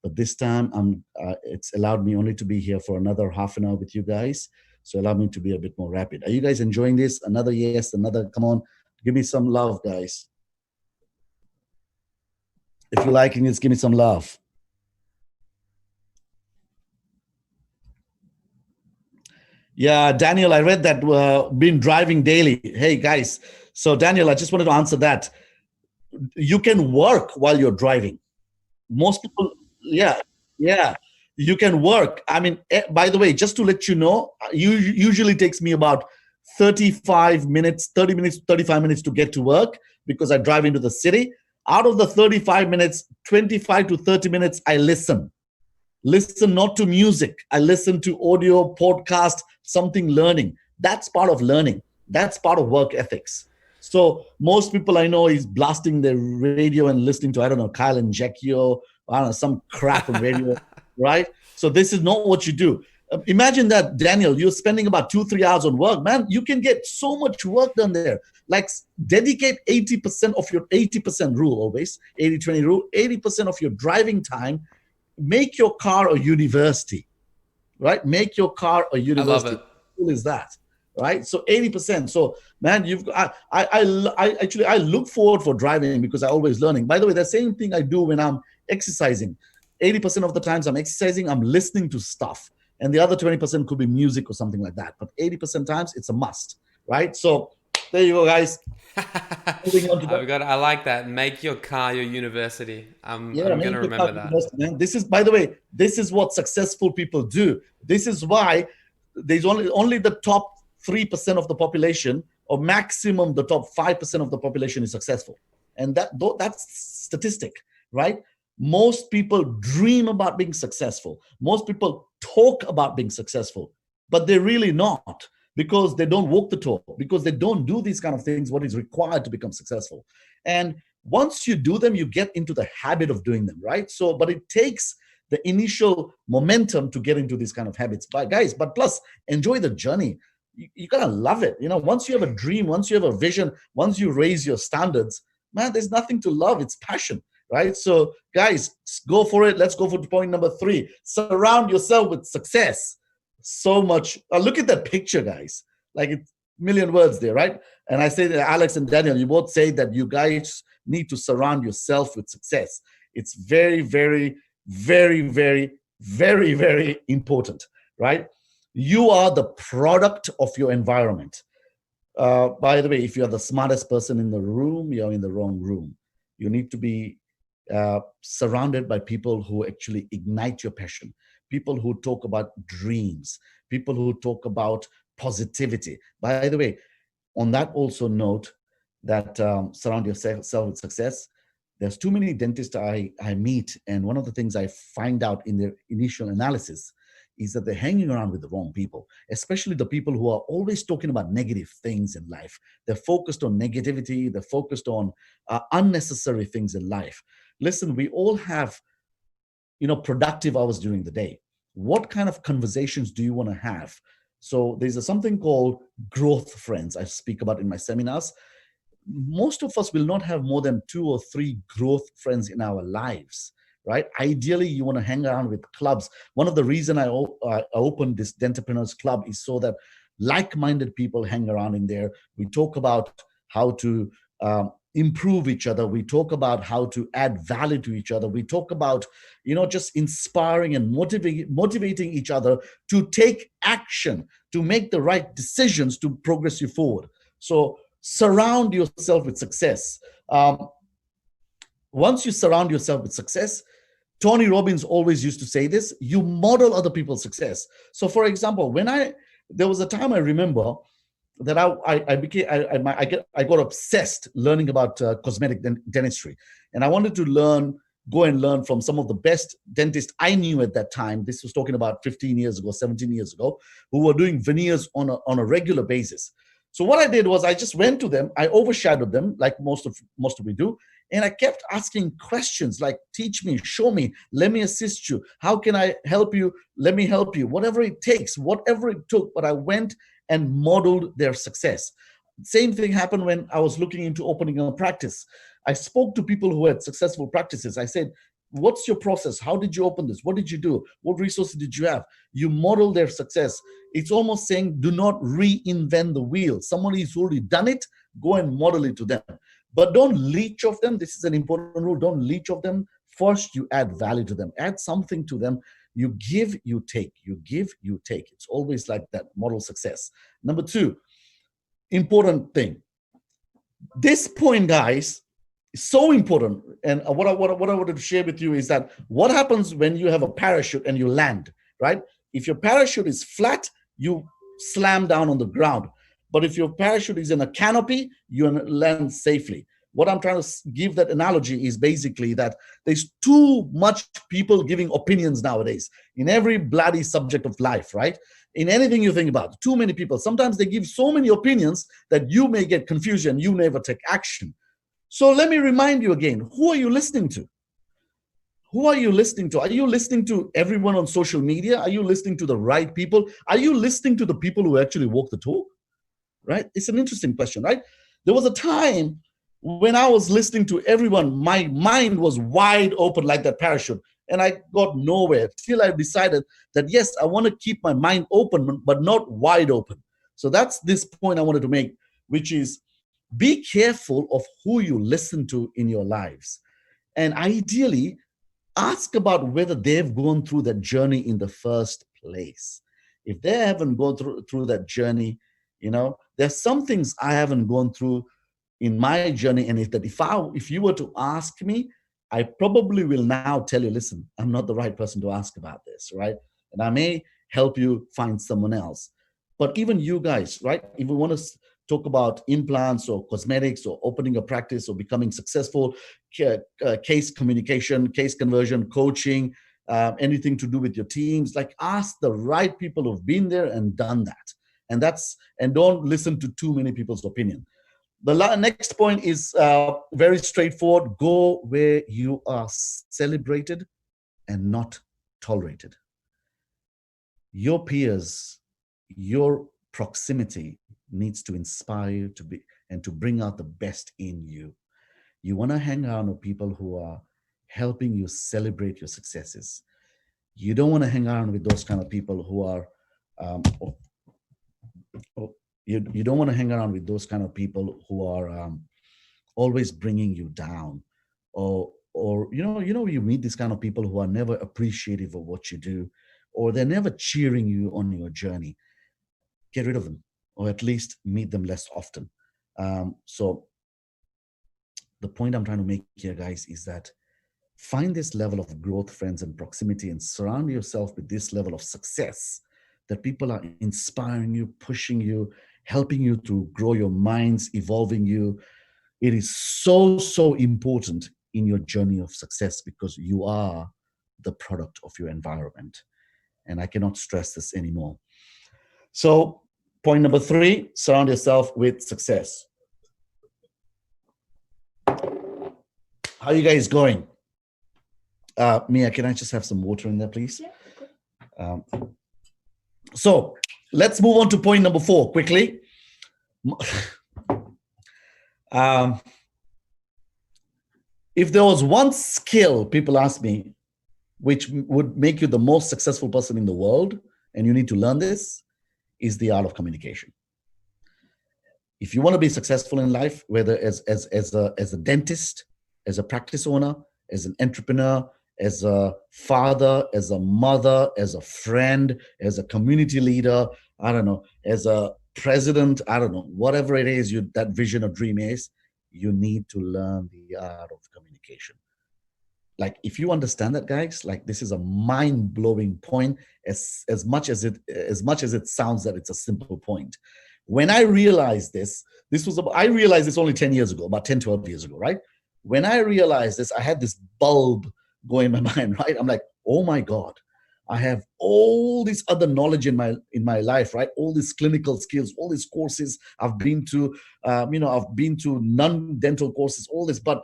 but this time it's allowed me only to be here for another half an hour with you guys. So allow me to be a bit more rapid. Are you guys enjoying this? Another yes, another, come on, give me some love, guys. If you're liking this, give me some love. Yeah, Daniel, I read that been driving daily. Hey, guys. So, Daniel, I just wanted to answer that. You can work while you're driving. Most people, yeah. You can work. I mean, by the way, just to let you know, usually takes me about 30 minutes, 35 minutes to get to work because I drive into the city. Out of the 35 minutes, 25 to 30 minutes, I listen not to music. I listen to audio, podcast, something learning. That's part of learning. That's part of work ethics. So most people I know is blasting their radio and listening to, I don't know, Kyle and Jackie, or I don't know, some crap on radio, right? So this is not what you do. Imagine that, Daniel, you're spending about 2-3 hours on work, man. You can get so much work done there. Like dedicate 80% of your 80% rule, always 80-20 rule, 80% of your driving time. Make your car a university, right? Make your car a university. I love it. How cool is that, right? So 80%. So man, I look forward for driving because I always learning. By the way, the same thing I do when I'm exercising. 80% of the times I'm exercising, I'm listening to stuff, and the other 20% could be music or something like that. But 80% times it's a must, right? So there you go, guys. I like that. Make your car your university. I'm going to remember that. Man. This is, by the way, this is what successful people do. This is why there's only the top 3% of the population, or maximum the top 5% of the population is successful. And that's statistic, right? Most people dream about being successful. Most people talk about being successful, but they're really not, because they don't walk the talk, because they don't do these kind of things, what is required to become successful. And once you do them, you get into the habit of doing them, right? So, but it takes the initial momentum to get into these kind of habits. But guys, but plus enjoy the journey. You gotta love it. Once you have a dream, once you have a vision, once you raise your standards, man, there's nothing to love. It's passion, right? So guys, go for it. Let's go for point number 3. Surround yourself with success. So much. Look at that picture, guys. Like, it's a million words there, right? And I say that Alex and Daniel, you both say that you guys need to surround yourself with success. It's very, very, very, very, very, very important, right? You are the product of your environment. By the way, if you're the smartest person in the room, you're in the wrong room. You need to be surrounded by people who actually ignite your passion, people who talk about dreams, people who talk about positivity. By the way, on that also note that surround yourself with success. There's too many dentists I meet, and one of the things I find out in their initial analysis is that they're hanging around with the wrong people, especially the people who are always talking about negative things in life. They're focused on negativity. They're focused on unnecessary things in life. Listen, we all have, productive hours during the day. What kind of conversations do you want to have? So there's something called growth friends I speak about in my seminars. Most of us will not have more than 2 or 3 growth friends in our lives, right? Ideally, you want to hang around with clubs. One of the reasons I opened this Dentrepreneurs Club is so that like-minded people hang around in there. We talk about how to improve each other. We talk about how to add value to each other. We talk about, just inspiring and motivating each other to take action, to make the right decisions to progress you forward. So surround yourself with success. Once you surround yourself with success, Tony Robbins always used to say this, you model other people's success. So for example, there was a time I remember that I got obsessed learning about cosmetic dentistry. And I wanted to go and learn from some of the best dentists I knew at that time. This was talking about 15 years ago, 17 years ago, who were doing veneers on a regular basis. So what I did was I just went to them, I overshadowed them like most of we do. And I kept asking questions like, teach me, show me, let me assist you. How can I help you? Let me help you. Whatever it takes, whatever it took. But I went and modeled their success. Same thing happened when I was looking into opening a practice. I spoke to people who had successful practices. I said, what's your process? How did you open this? What did you do? What resources did you have? You model their success. It's almost saying, do not reinvent the wheel. Somebody who's already done it, go and model it to them. But don't leech off them. This is an important rule. Don't leech off them. First, you add value to them. Add something to them. You give, you take. You give, you take. It's always like that. Model success. Number 2, important thing. This point, guys, is so important. And what I wanted to share with you is that what happens when you have a parachute and you land, right? If your parachute is flat, you slam down on the ground. But if your parachute is in a canopy, you land safely. What I'm trying to give that analogy is basically that there's too much people giving opinions nowadays in every bloody subject of life, right? In anything you think about, too many people. Sometimes they give so many opinions that you may get confusion. You never take action. So let me remind you again, who are you listening to? Who are you listening to? Are you listening to everyone on social media? Are you listening to the right people? Are you listening to the people who actually walk the talk? Right? It's an interesting question, right? There was a time when I was listening to everyone, my mind was wide open like that parachute, and I got nowhere till I decided that, yes, I want to keep my mind open, but not wide open. So that's this point I wanted to make, which is be careful of who you listen to in your lives. And ideally, ask about whether they've gone through that journey in the first place. If they haven't gone through that journey, there's some things I haven't gone through in my journey. And if you were to ask me, I probably will now tell you, listen, I'm not the right person to ask about this, right? And I may help you find someone else. But even you guys, right? If we want to talk about implants or cosmetics or opening a practice or becoming successful, case communication, case conversion, coaching, anything to do with your teams, like ask the right people who've been there and done that. And don't listen to too many people's opinion. The next point is very straightforward. Go where you are celebrated and not tolerated. Your peers, your proximity needs to inspire you to be and to bring out the best in you. You want to hang around with people who are helping you celebrate your successes. You don't want to hang around with those kind of people who are um, you don't want to hang around with those kind of people who are always bringing you down, or you meet these kind of people who are never appreciative of what you do, or they're never cheering you on your journey. Get rid of them, or at least meet them less often. So the point I'm trying to make here, guys, is that find this level of growth, friends, and proximity, and surround yourself with this level of success, that people are inspiring you, pushing you, helping you to grow your minds, evolving you. It is so, so important in your journey of success, because you are the product of your environment. And I cannot stress this anymore. So point number 3, surround yourself with success. How are you guys going? Mia, can I just have some water in there, please? Yeah. So let's move on to point number 4 quickly. If there was one skill, people ask me, which would make you the most successful person in the world, and you need to learn this, is the art of communication. If you want to be successful in life, whether as a dentist, as a practice owner, as an entrepreneur, as a father, as a mother, as a friend, as a community leader, I don't know, as a president, I don't know, whatever it is that vision or dream is, you need to learn the art of communication. Like, if you understand that, guys, like, this is a mind-blowing point, as much as it sounds that it's a simple point. When I realized I realized this only 10 years ago, about 10, 12 years ago, right? When I realized this, I had this bulb going in my mind, right? I'm like, oh my God, I have all this other knowledge in my life, right? All these clinical skills, all these courses I've been to, I've been to non-dental courses, all this, but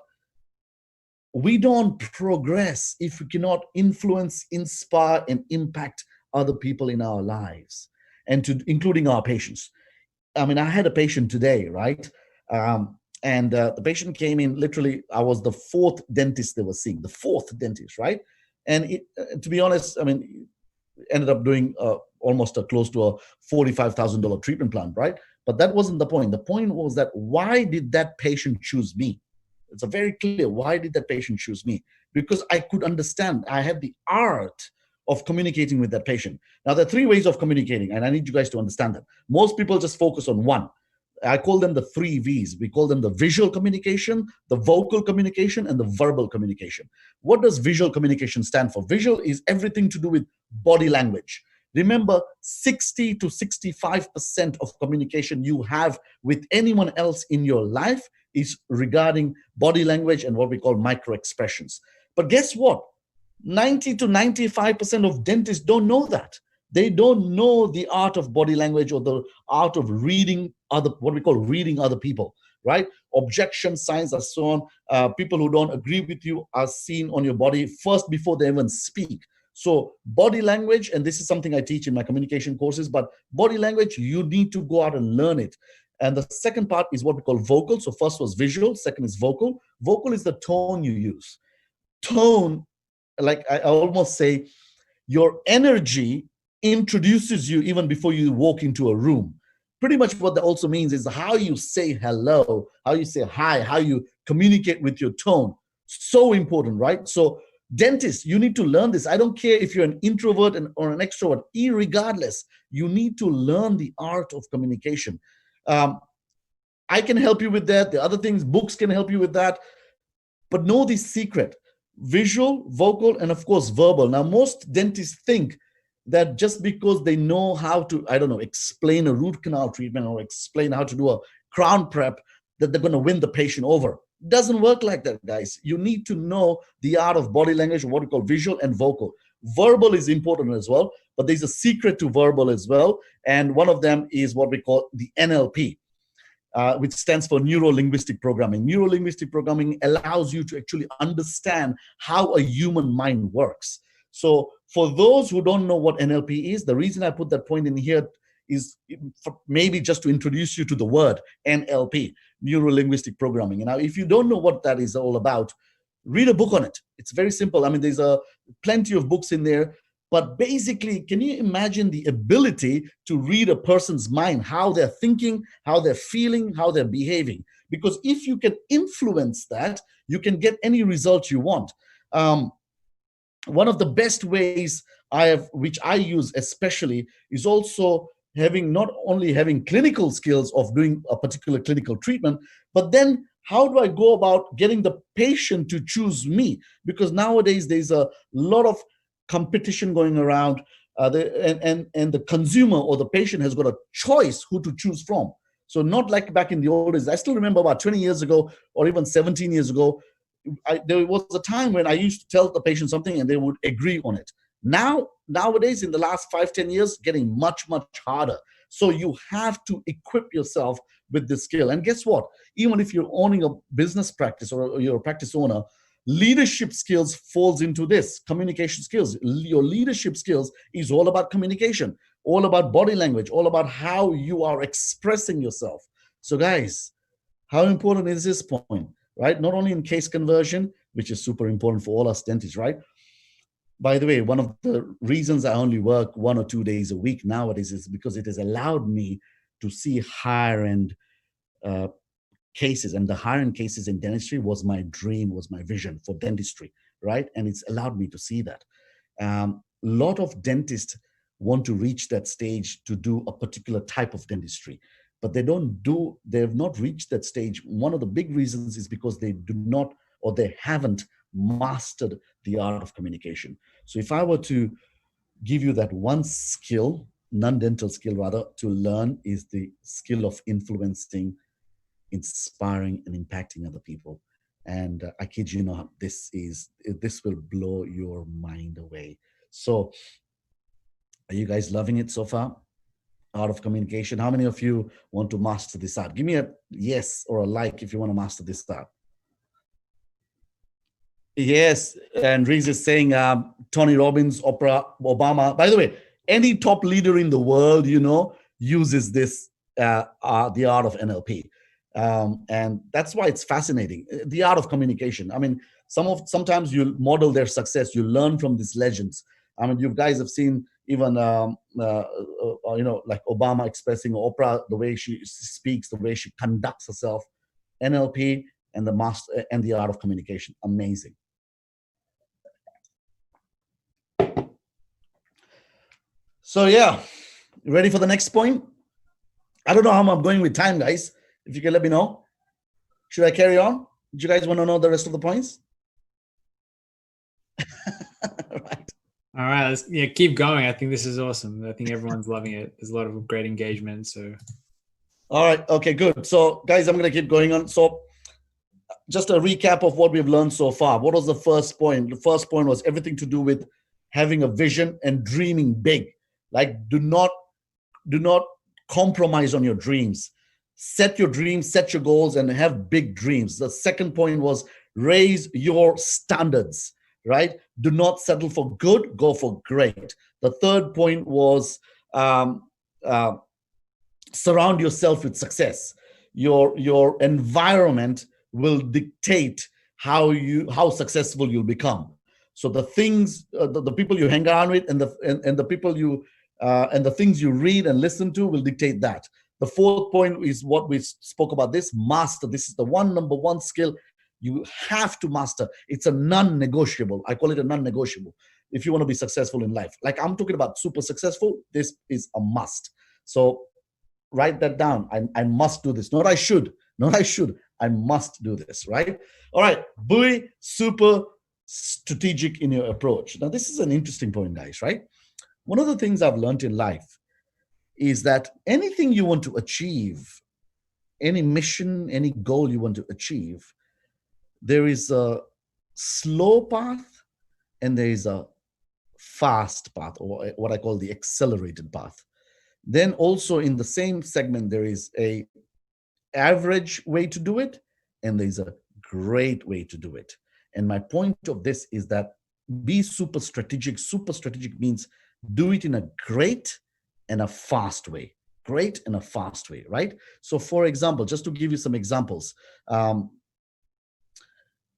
we don't progress if we cannot influence, inspire, and impact other people in our lives, and including our patients. I mean, I had a patient today, right? And the patient came in, literally, I was the 4th dentist they were seeing, the 4th dentist, right? And to be honest, I mean, ended up doing almost close to a $45,000 treatment plan, right? But that wasn't the point. The point was that, why did that patient choose me? It's a very clear, why did that patient choose me? Because I could understand, I had the art of communicating with that patient. Now, there are 3 ways of communicating, and I need you guys to understand that. Most people just focus on one. I call them the 3 V's. We call them the visual communication, the vocal communication, and the verbal communication. What does visual communication stand for? Visual is everything to do with body language. Remember, 60 to 65% of communication you have with anyone else in your life is regarding body language and what we call micro expressions. But guess what? 90 to 95% of dentists don't know that. They don't know the art of body language, or the art of reading what we call reading other people, right? Objection signs and so on. People who don't agree with you are seen on your body first before they even speak. So body language, and this is something I teach in my communication courses, but body language, you need to go out and learn it. And the second part is what we call vocal. So first was visual, second is vocal. Vocal is the tone you use. Tone, like I almost say, your energy introduces you even before you walk into a room. Pretty much what that also means is how you say hello, how you say hi, how you communicate with your tone. So important, right? So dentists, you need to learn this. I don't care if you're an introvert or an extrovert, irregardless, you need to learn the art of communication. I can help you with that. The other things, books can help you with that. But know the secret: visual, vocal, and of course, verbal. Now, most dentists think that just because they know how to, I don't know, explain a root canal treatment or explain how to do a crown prep, that they're going to win the patient over. Doesn't work like that, guys. You need to know the art of body language, what we call visual and vocal. Verbal is important as well, but there's a secret to verbal as well. And one of them is what we call the NLP, which stands for Neuro Linguistic Programming. Neuro Linguistic Programming allows you to actually understand how a human mind works. So for those who don't know what NLP is, the reason I put that point in here is maybe just to introduce you to the word NLP, Neuro Linguistic Programming. And now, if you don't know what that is all about, read a book on it. It's very simple. I mean, there's plenty of books in there. But basically, can you imagine the ability to read a person's mind, how they're thinking, how they're feeling, how they're behaving? Because if you can influence that, you can get any result you want. One of the best ways which I use especially, is also not only having clinical skills of doing a particular clinical treatment, but then how do I go about getting the patient to choose me? Because nowadays there's a lot of competition going around, and the consumer or the patient has got a choice who to choose from. So not like back in the old days. I still remember about 20 years ago or even 17 years ago, there was a time when I used to tell the patient something and they would agree on it. Nowadays, in the last 5-10 years, getting much, much harder. So you have to equip yourself with this skill. And guess what? Even if you're owning a business practice or you're a practice owner, leadership skills falls into this, communication skills. Your leadership skills is all about communication, all about body language, all about how you are expressing yourself. So guys, how important is this point, right? Not only in case conversion, which is super important for all us dentists, right? By the way, one of the reasons I only work 1 or 2 days a week nowadays is because it has allowed me to see higher end cases, and the higher end cases in dentistry was my dream, was my vision for dentistry, right? And it's allowed me to see that. A lot of dentists want to reach that stage to do a particular type of dentistry, but they have not reached that stage. One of the big reasons is because they do not, or they haven't mastered the art of communication. So if I were to give you that one skill, non-dental skill rather, to learn, is the skill of influencing, inspiring, and impacting other people. And I kid you not, this will blow your mind away. So are you guys loving it so far? Art of communication. How many of you want to master this art? Give me a yes or a like if you want to master this art. Yes, and Reese is saying Tony Robbins, Oprah, Obama. By the way, any top leader in the world, uses this, the art of NLP. And that's why it's fascinating. The art of communication. I mean, sometimes you model their success. You learn from these legends. I mean, you guys have seen even, like Obama expressing, Oprah, the way she speaks, the way she conducts herself. NLP and the art of communication. Amazing. So yeah, ready for the next point? I don't know how I'm going with time, guys. If you can let me know. Should I carry on? Do you guys want to know the rest of the points? Right. All right, let's keep going. I think this is awesome. I think everyone's loving it. There's a lot of great engagement. So, all right, okay, good. So, guys, I'm going to keep going on. So, just a recap of what we've learned so far. What was the first point? The first point was everything to do with having a vision and dreaming big. Like, do not compromise on your dreams. Set your dreams, set your goals, and have big dreams. The second point was raise your standards, right? Do not settle for good, go for great. The third point was surround yourself with success. Your environment will dictate how successful you'll become. So the things, the people you hang around with, and the people you and the things you read and listen to will dictate that. The fourth point is what we spoke about. This master. This is the number one skill you have to master. It's a non-negotiable. I call it a non-negotiable. If you want to be successful in life, like I'm talking about super successful, this is a must. So write that down. I must do this. Not I should. I must do this. Right. All right. Be super strategic in your approach. Now, this is an interesting point, guys. Right. one of the things I've learned in life is that anything you want to achieve, any mission, any goal you want to achieve, there is a slow path and there is a fast path, or what I call the accelerated path. Then also in the same segment, there is a average way to do it and there's a great way to do it. And my point of this is that be super strategic. Super strategic means do it in a great and a fast way. Great and a fast way, right? So for example, just to give you some examples,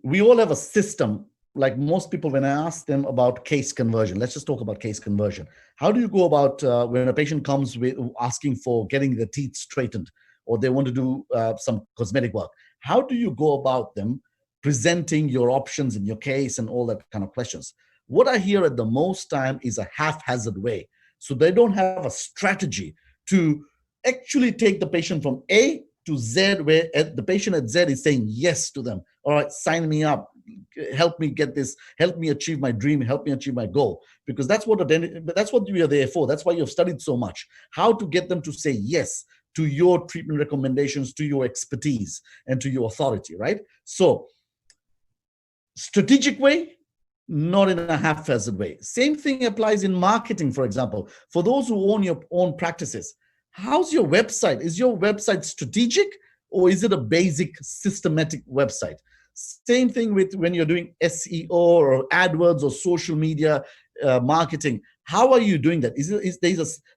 we all have a system. Like most people, when I ask them about case conversion, let's just talk about case conversion. How do you go about when a patient comes with asking for getting their teeth straightened, or they want to do some cosmetic work? How do you go about them presenting your options in your case and all that kind of questions? What I hear at the most time is a haphazard way. So they don't have a strategy to actually take the patient from A to Z, where the patient at Z is saying yes to them. All right, sign me up, help me get this, help me achieve my dream, help me achieve my goal. Because that's what we are there for. That's why you've studied so much. How to get them to say yes to your treatment recommendations, to your expertise, and to your authority, right? So, strategic way, not in a haphazard way. Same thing applies in marketing, for example. For those who own your own practices, how's your website? Is your website strategic or is it a basic systematic website? Same thing with when you're doing SEO or AdWords or social media marketing. How are you doing that?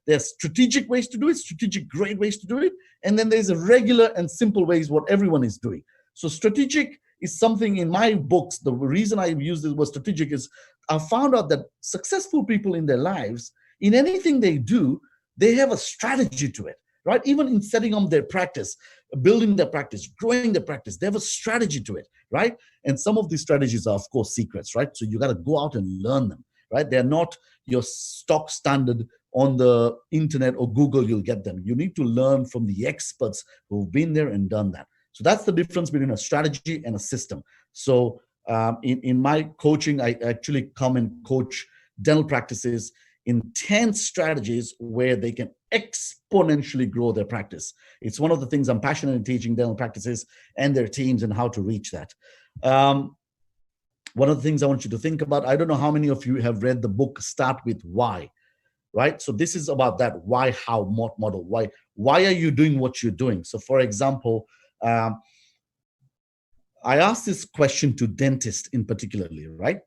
There's strategic ways to do it, strategic great ways to do it, and then there's a regular and simple ways what everyone is doing. So strategic is something in my books. The reason I use this word strategic is I found out that successful people in their lives, in anything they do, they have a strategy to it, right? Even in setting up their practice, building their practice, growing their practice, they have a strategy to it, right? And some of these strategies are, of course, secrets, right? So you got to go out and learn them, right? They're not your stock standard on the internet or Google, you'll get them. You need to learn from the experts who've been there and done that. So that's the difference between a strategy and a system. So in my coaching, I actually come and coach dental practices in 10 strategies where they can exponentially grow their practice. It's one of the things I'm passionate in teaching dental practices and their teams and how to reach that. One of the things I want you to think about, I don't know how many of you have read the book Start With Why, right? So this is about that why, how model. Why are you doing what you're doing? So for example, I asked this question to dentists in particularly, right?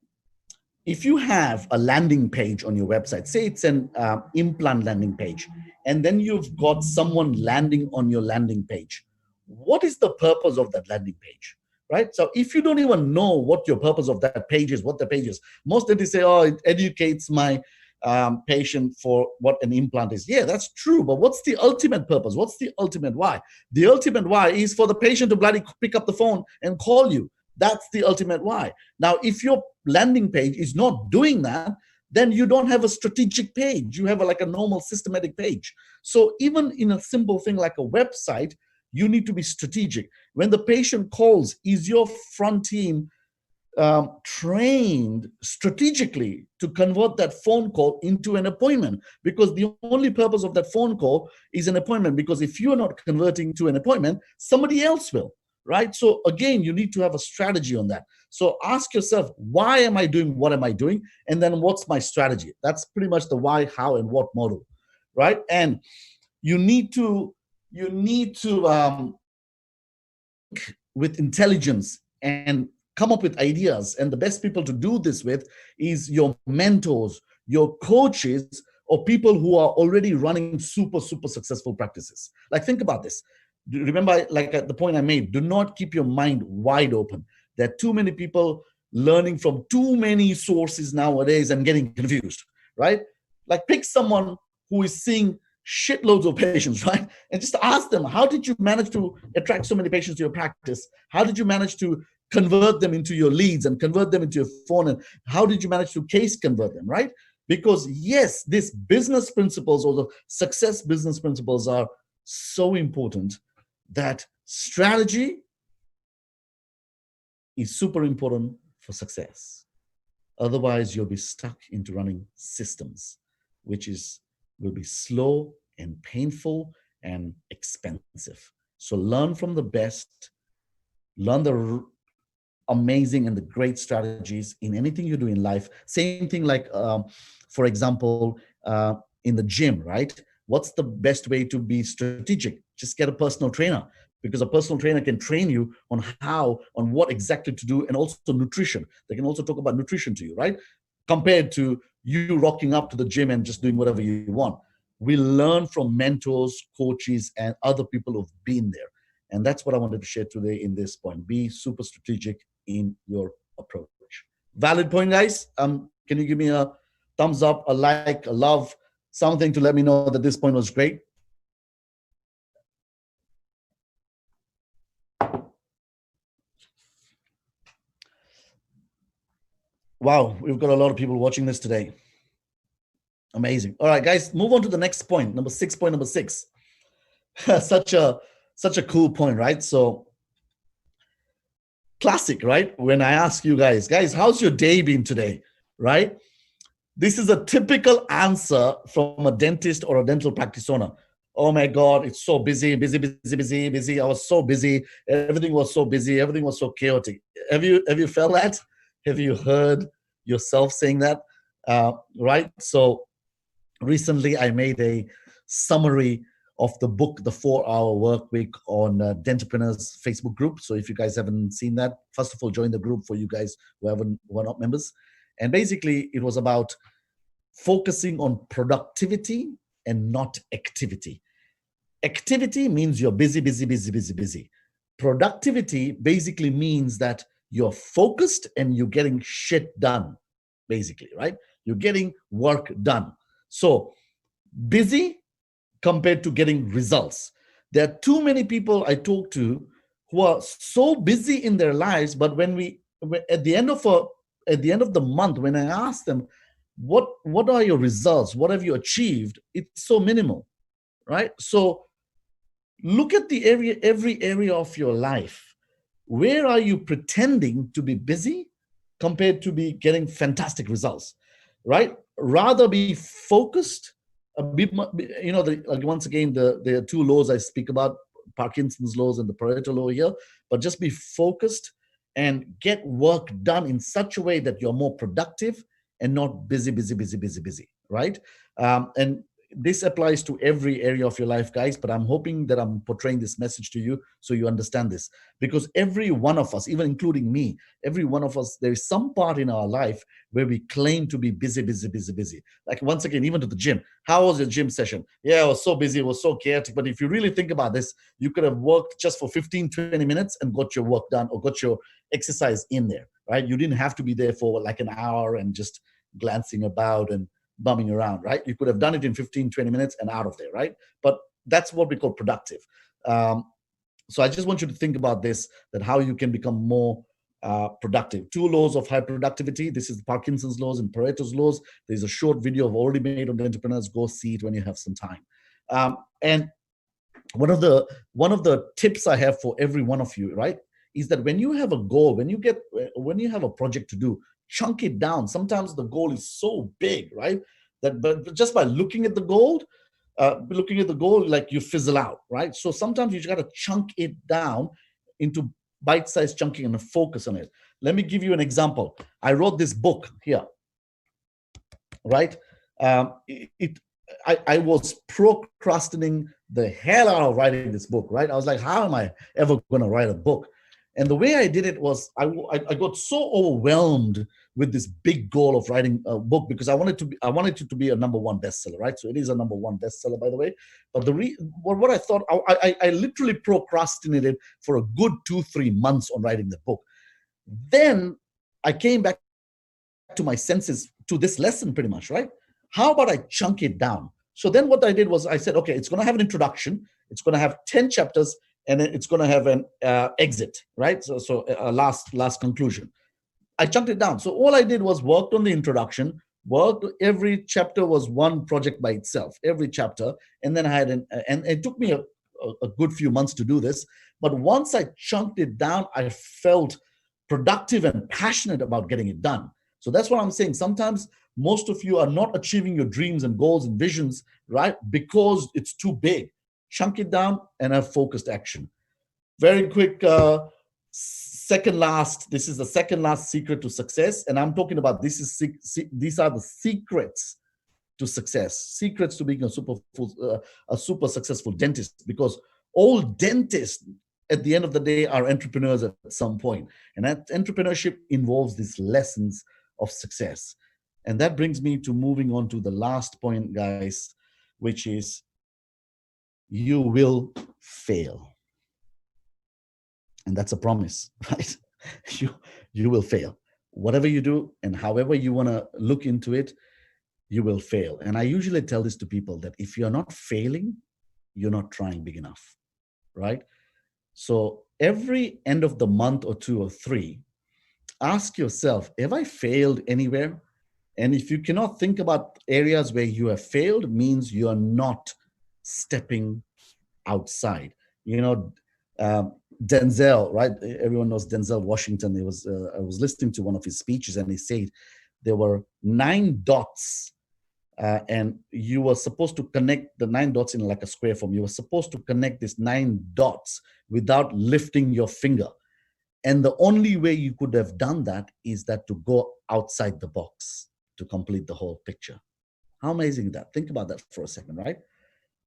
If you have a landing page on your website, say it's an implant landing page, and then you've got someone landing on your landing page, what is the purpose of that landing page, right? So if you don't even know what your purpose of that page is, what the page is, most dentists say, oh, it educates my patient for what an implant is. Yeah, that's true. But what's the ultimate purpose? What's the ultimate why? The ultimate why is for the patient to bloody pick up the phone and call you. That's the ultimate why. Now, if your landing page is not doing that, then you don't have a strategic page. You have like a normal systematic page. So even in a simple thing like a website, you need to be strategic. When the patient calls, is your front team trained strategically to convert that phone call into an appointment? Because the only purpose of that phone call is an appointment. Because if you're not converting to an appointment, somebody else will, right? So again, you need to have a strategy on that. So ask yourself, why am I doing what am I doing? And then what's my strategy? That's pretty much the why, how, and what model, right? And you need to with intelligence and come up with ideas. And the best people to do this with is your mentors, your coaches, or people who are already running super successful practices. Like, think about this. Remember, like at the point I made, do not keep your mind wide open. There are too many people learning from too many sources nowadays and getting confused, right? Like, pick someone who is seeing shitloads of patients, right? And just ask them, how did you manage to attract so many patients to your practice? How did you manage to convert them into your leads and convert them into your phone? And how did you manage to case convert them, right? Because yes, these business principles or the success business principles are so important that strategy is super important for success. Otherwise, you'll be stuck into running systems. which will be slow and painful and expensive. So learn from the best, learn the amazing and the great strategies in anything you do in life. Same thing like, for example, in the gym, right? What's the best way to be strategic? Just get a personal trainer, because a personal trainer can train you on what exactly to do, and also nutrition. They can also talk about nutrition to you, right? Compared to you rocking up to the gym and just doing whatever you want. We learn from mentors, coaches, and other people who've been there. And that's what I wanted to share today in this point. Be super strategic in your approach. Valid point, guys. Can you give me a thumbs up, a like, a love, something to let me know that this point was great? Wow, we've got a lot of people watching this today. Amazing. All right, guys, move on to the next point, number six. such a cool point, right? So classic, right? When I ask you guys, how's your day been today, right? This is a typical answer from a dentist or a dental practice owner. Oh my God, it's so busy. I was so busy. Everything was so busy. Everything was so chaotic. Have you felt that? Have you heard yourself saying that? Right? So recently I made a summary of the book, The 4-Hour Work Week, on Dentapreneurs Facebook group. So if you guys haven't seen that, first of all, join the group for you guys who are not members. And basically it was about focusing on productivity and not activity. Activity means you're busy. Productivity basically means that you're focused and you're getting shit done, basically, right? You're getting work done. So busy compared to getting results. There are too many people I talk to who are so busy in their lives, but at the end of the month, when I ask them, what are your results? What have you achieved? It's so minimal, right? So look at every area of your life. Where are you pretending to be busy compared to be getting fantastic results, right? Rather be focused a bit. Once again, there are two laws I speak about: Parkinson's laws and the Pareto law here. But just be focused and get work done in such a way that you're more productive and not busy, right? And this applies to every area of your life, guys, but I'm hoping that I'm portraying this message to you so you understand this. Because every one of us, even including me, every one of us, there is some part in our life where we claim to be busy. Like, once again, even to the gym. How was your gym session? Yeah, I was so busy, it was so chaotic. But if you really think about this, you could have worked just for 15, 20 minutes and got your work done, or got your exercise in there, right? You didn't have to be there for like an hour and just glancing about and bumming around, right? You could have done it in 15, 20 minutes and out of there, right? But that's what we call productive. So I just want you to think about this, that how you can become more productive. 2 laws of high productivity. This is Parkinson's laws and Pareto's laws. There's a short video I've already made on the Entrepreneurs. Go see it when you have some time. And one of the tips I have for every one of you, right, is that when you have a goal, when you have a project to do, chunk it down. Sometimes the goal is so big, right, but just by looking at the goal, like, you fizzle out, right? So sometimes you just got to chunk it down into bite-sized chunking and focus on it. Let me give you an example. I wrote this book here, right? I was procrastinating the hell out of writing this book, right? I was like, how am I ever going to write a book? And the way I did it was I got so overwhelmed with this big goal of writing a book, because I wanted it to be a #1 bestseller, right? So it is a #1 bestseller, by the way. But what I thought, I literally procrastinated for a good 2-3 months on writing the book. Then I came back to my senses to this lesson, pretty much, right? How about I chunk it down? So then what I did was I said, okay, it's going to have an introduction. It's going to have 10 chapters, and then it's going to have an exit, right? So a last conclusion. I chunked it down. So all I did was worked on the introduction. Every chapter was one project by itself, every chapter. And then I had and it took me a good few months to do this. But once I chunked it down, I felt productive and passionate about getting it done. So that's what I'm saying. Sometimes Most of you are not achieving your dreams and goals and visions, right? Because it's too big. Chunk it down and have focused action. Very quick, second last. This is the second last secret to success, and I'm talking about these are the secrets to success, secrets to being a super successful dentist. Because all dentists, at the end of the day, are entrepreneurs at some point, and that entrepreneurship involves these lessons of success. And that brings me to moving on to the last point, guys, which is you will fail. And that's a promise, right? you you will fail. Whatever you do and however you want to look into it, you will fail. And I usually tell this to people that if you're not failing, you're not trying big enough, right? So every end of the month or two or three, ask yourself, have I failed anywhere? And if you cannot think about areas where you have failed, means you are not stepping outside. You know, Denzel, right? Everyone knows Denzel Washington. I was listening to one of his speeches, and he said there were 9 dots, and you were supposed to connect the 9 dots in like a square form. You were supposed to connect these 9 dots without lifting your finger. And the only way you could have done that is that to go outside the box to complete the whole picture. How amazing is that? Think about that for a second, right?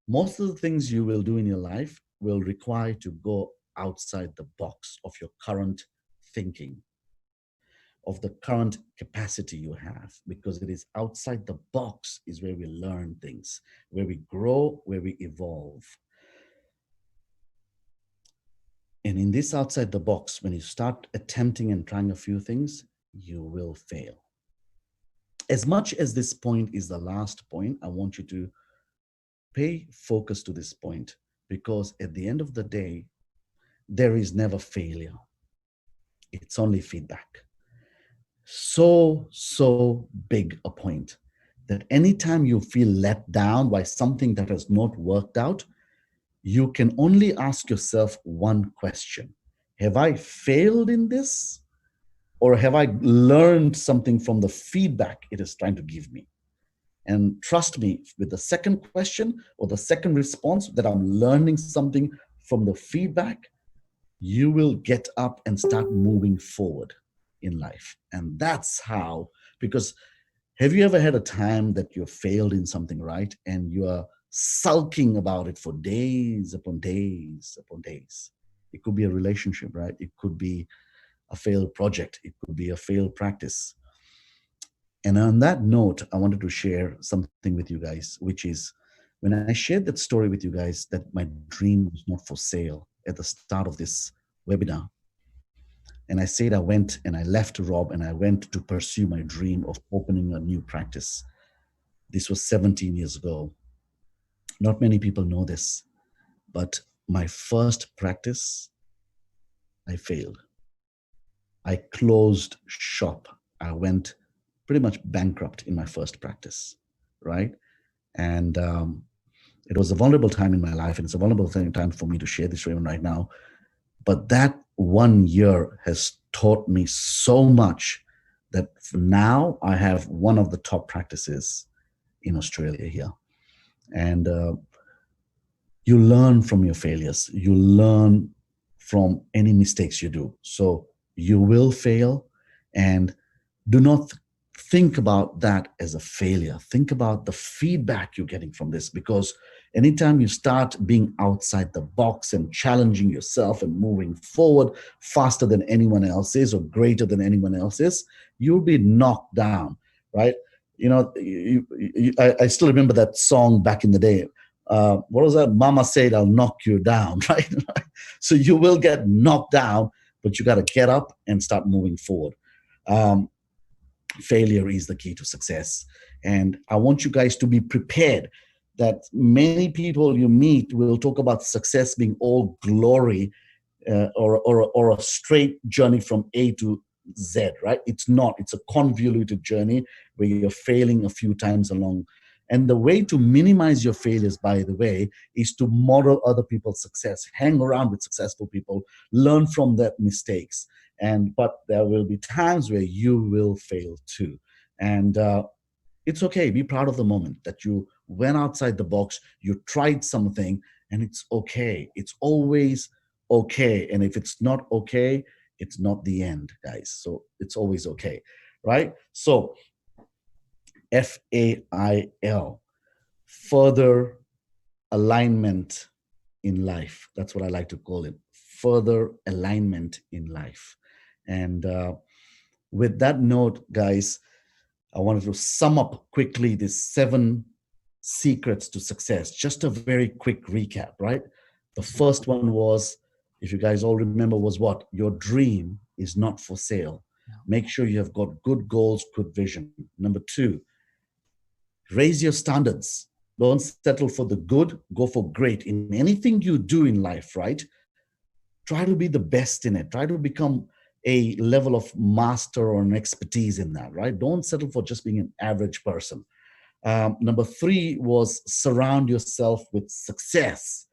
Most of the things you will do in your life will require to go outside the box of your current thinking, of the current capacity you have, because it is outside the box is where we learn things, where we grow, where we evolve. And in this outside the box, when you start attempting and trying a few things, you will fail. As much as this point is the last point, I want you to pay focus to this point, because at the end of the day, there is never failure. It's only feedback. So big a point that anytime you feel let down by something that has not worked out, you can only ask yourself one question. Have I failed in this? Or have I learned something from the feedback it is trying to give me? And trust me, with the second question or the second response, that I'm learning something from the feedback, you will get up and start moving forward in life. And that's how, because have you ever had a time that you failed in something, right? And you are sulking about it for days upon days upon days. It could be a relationship, right? It could be a failed project. It could be a failed practice. And on that note, I wanted to share something with you guys, which is when I shared that story with you guys, that my dream was not for sale at the start of this webinar. And I said I went and I left Rob and I went to pursue my dream of opening a new practice. This was 17 years ago. Not many people know this, but my first practice, I failed. I closed shop. I went pretty much bankrupt in my first practice, right? And it was a vulnerable time in my life, and it's a vulnerable time for me to share this even right now. But that 1 year has taught me so much that now I have one of the top practices in Australia here. And you learn from your failures. You learn from any mistakes you do. So you will fail, and do not think about that as a failure. Think about the feedback you're getting from this, because anytime you start being outside the box and challenging yourself and moving forward faster than anyone else is or greater than anyone else is, you'll be knocked down, right? You know, I still remember that song back in the day. What was that? Mama said, I'll knock you down, right? So you will get knocked down, but you got to get up and start moving forward. Failure is the key to success. And I want you guys to be prepared that many people you meet will talk about success being all glory, or a straight journey from A to Z, right? It's not. It's a convoluted journey where you're failing a few times along. And the way to minimize your failures, by the way, is to model other people's success. Hang around with successful people, learn from their mistakes. But there will be times where you will fail too. And It's okay. Be proud of the moment that you went outside the box, you tried something, and it's okay. It's always okay. And if it's not okay, it's not the end, guys. So it's always okay, right? So FAIL, further alignment in life. That's what I like to call it. Further alignment in life. And with that note, guys, I wanted to sum up quickly these 7 secrets to success. Just a very quick recap, right? The first one was, if you guys all remember, was what? Your dream is not for sale. Make sure you have got good goals, good vision. Number 2, raise your standards. Don't settle for the good, go for great. In anything you do in life, right? Try to be the best in it. Try to become a level of master or an expertise in that, right? Don't settle for just being an average person. Number 3 was surround yourself with success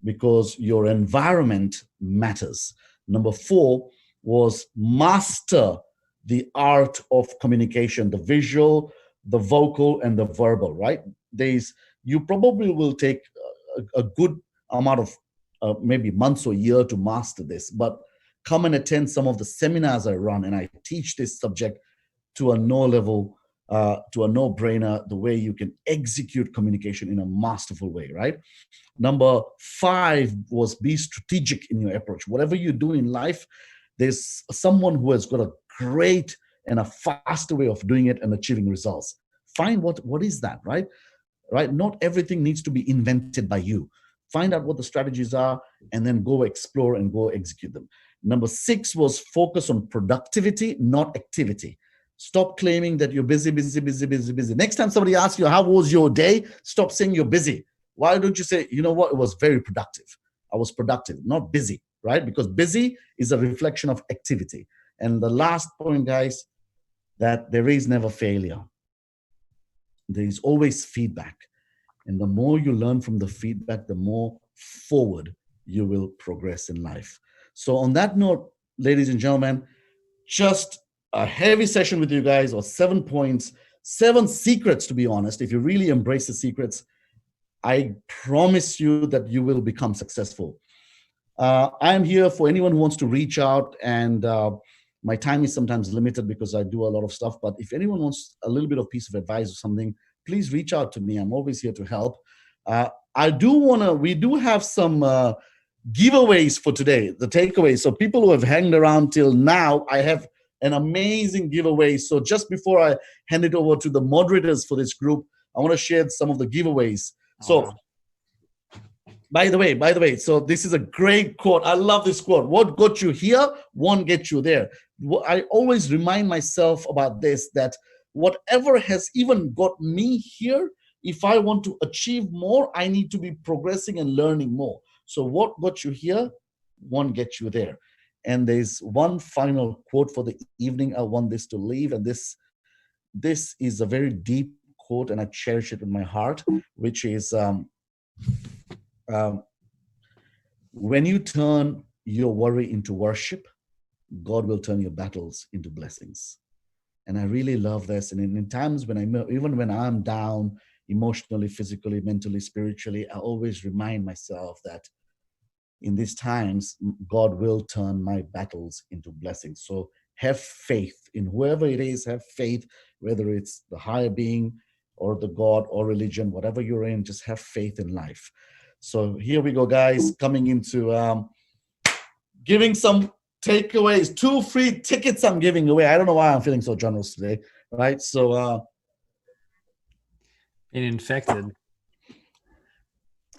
because your environment matters. Number 4 was master the art of communication, the visual, the vocal, and the verbal, right? There's, you probably will take a good amount of maybe months or year to master this, but come and attend some of the seminars I run, and I teach this subject to a no level, to a no brainer, the way you can execute communication in a masterful way, right? Number 5 was be strategic in your approach. Whatever you do in life, there's someone who has got a great and a faster way of doing it and achieving results. Find what is that, right? Right? Not everything needs to be invented by you. Find out what the strategies are and then go explore and go execute them. Number 6 was focus on productivity, not activity. Stop claiming that you're busy, busy, busy, busy, busy. Next time somebody asks you, how was your day? Stop saying you're busy. Why don't you say, you know what, it was very productive. I was productive, not busy, right? Because busy is a reflection of activity. And the last point, guys, that there is never failure. There is always feedback. And the more you learn from the feedback, the more forward you will progress in life. So, on that note, ladies and gentlemen, just a heavy session with you guys, or 7 points, 7 secrets, to be honest. If you really embrace the secrets, I promise you that you will become successful. I am here for anyone who wants to reach out, and my time is sometimes limited because I do a lot of stuff. But if anyone wants a little bit of piece of advice or something, please reach out to me. I'm always here to help. We do have some giveaways for today, the takeaways. So people who have hanged around till now, I have an amazing giveaway. So just before I hand it over to the moderators for this group, I want to share some of the giveaways. So by the way, so this is a great quote. I love this quote. What got you here won't get you there. I always remind myself about this, that whatever has even got me here, if I want to achieve more, I need to be progressing and learning more. So what got you here won't get you there. And there's one final quote for the evening. I want this to leave. And this is a very deep quote, and I cherish it in my heart, which is, when you turn your worry into worship, God will turn your battles into blessings. And I really love this. And in times when even when I'm down emotionally, physically, mentally, spiritually, I always remind myself that in these times, God will turn my battles into blessings. So have faith in whoever it is, have faith, whether it's the higher being or the God or religion, whatever you're in, just have faith in life. So here we go, guys, coming into giving some takeaways. 2 free tickets I'm giving away. I don't know why I'm feeling so generous today, right? So being infected.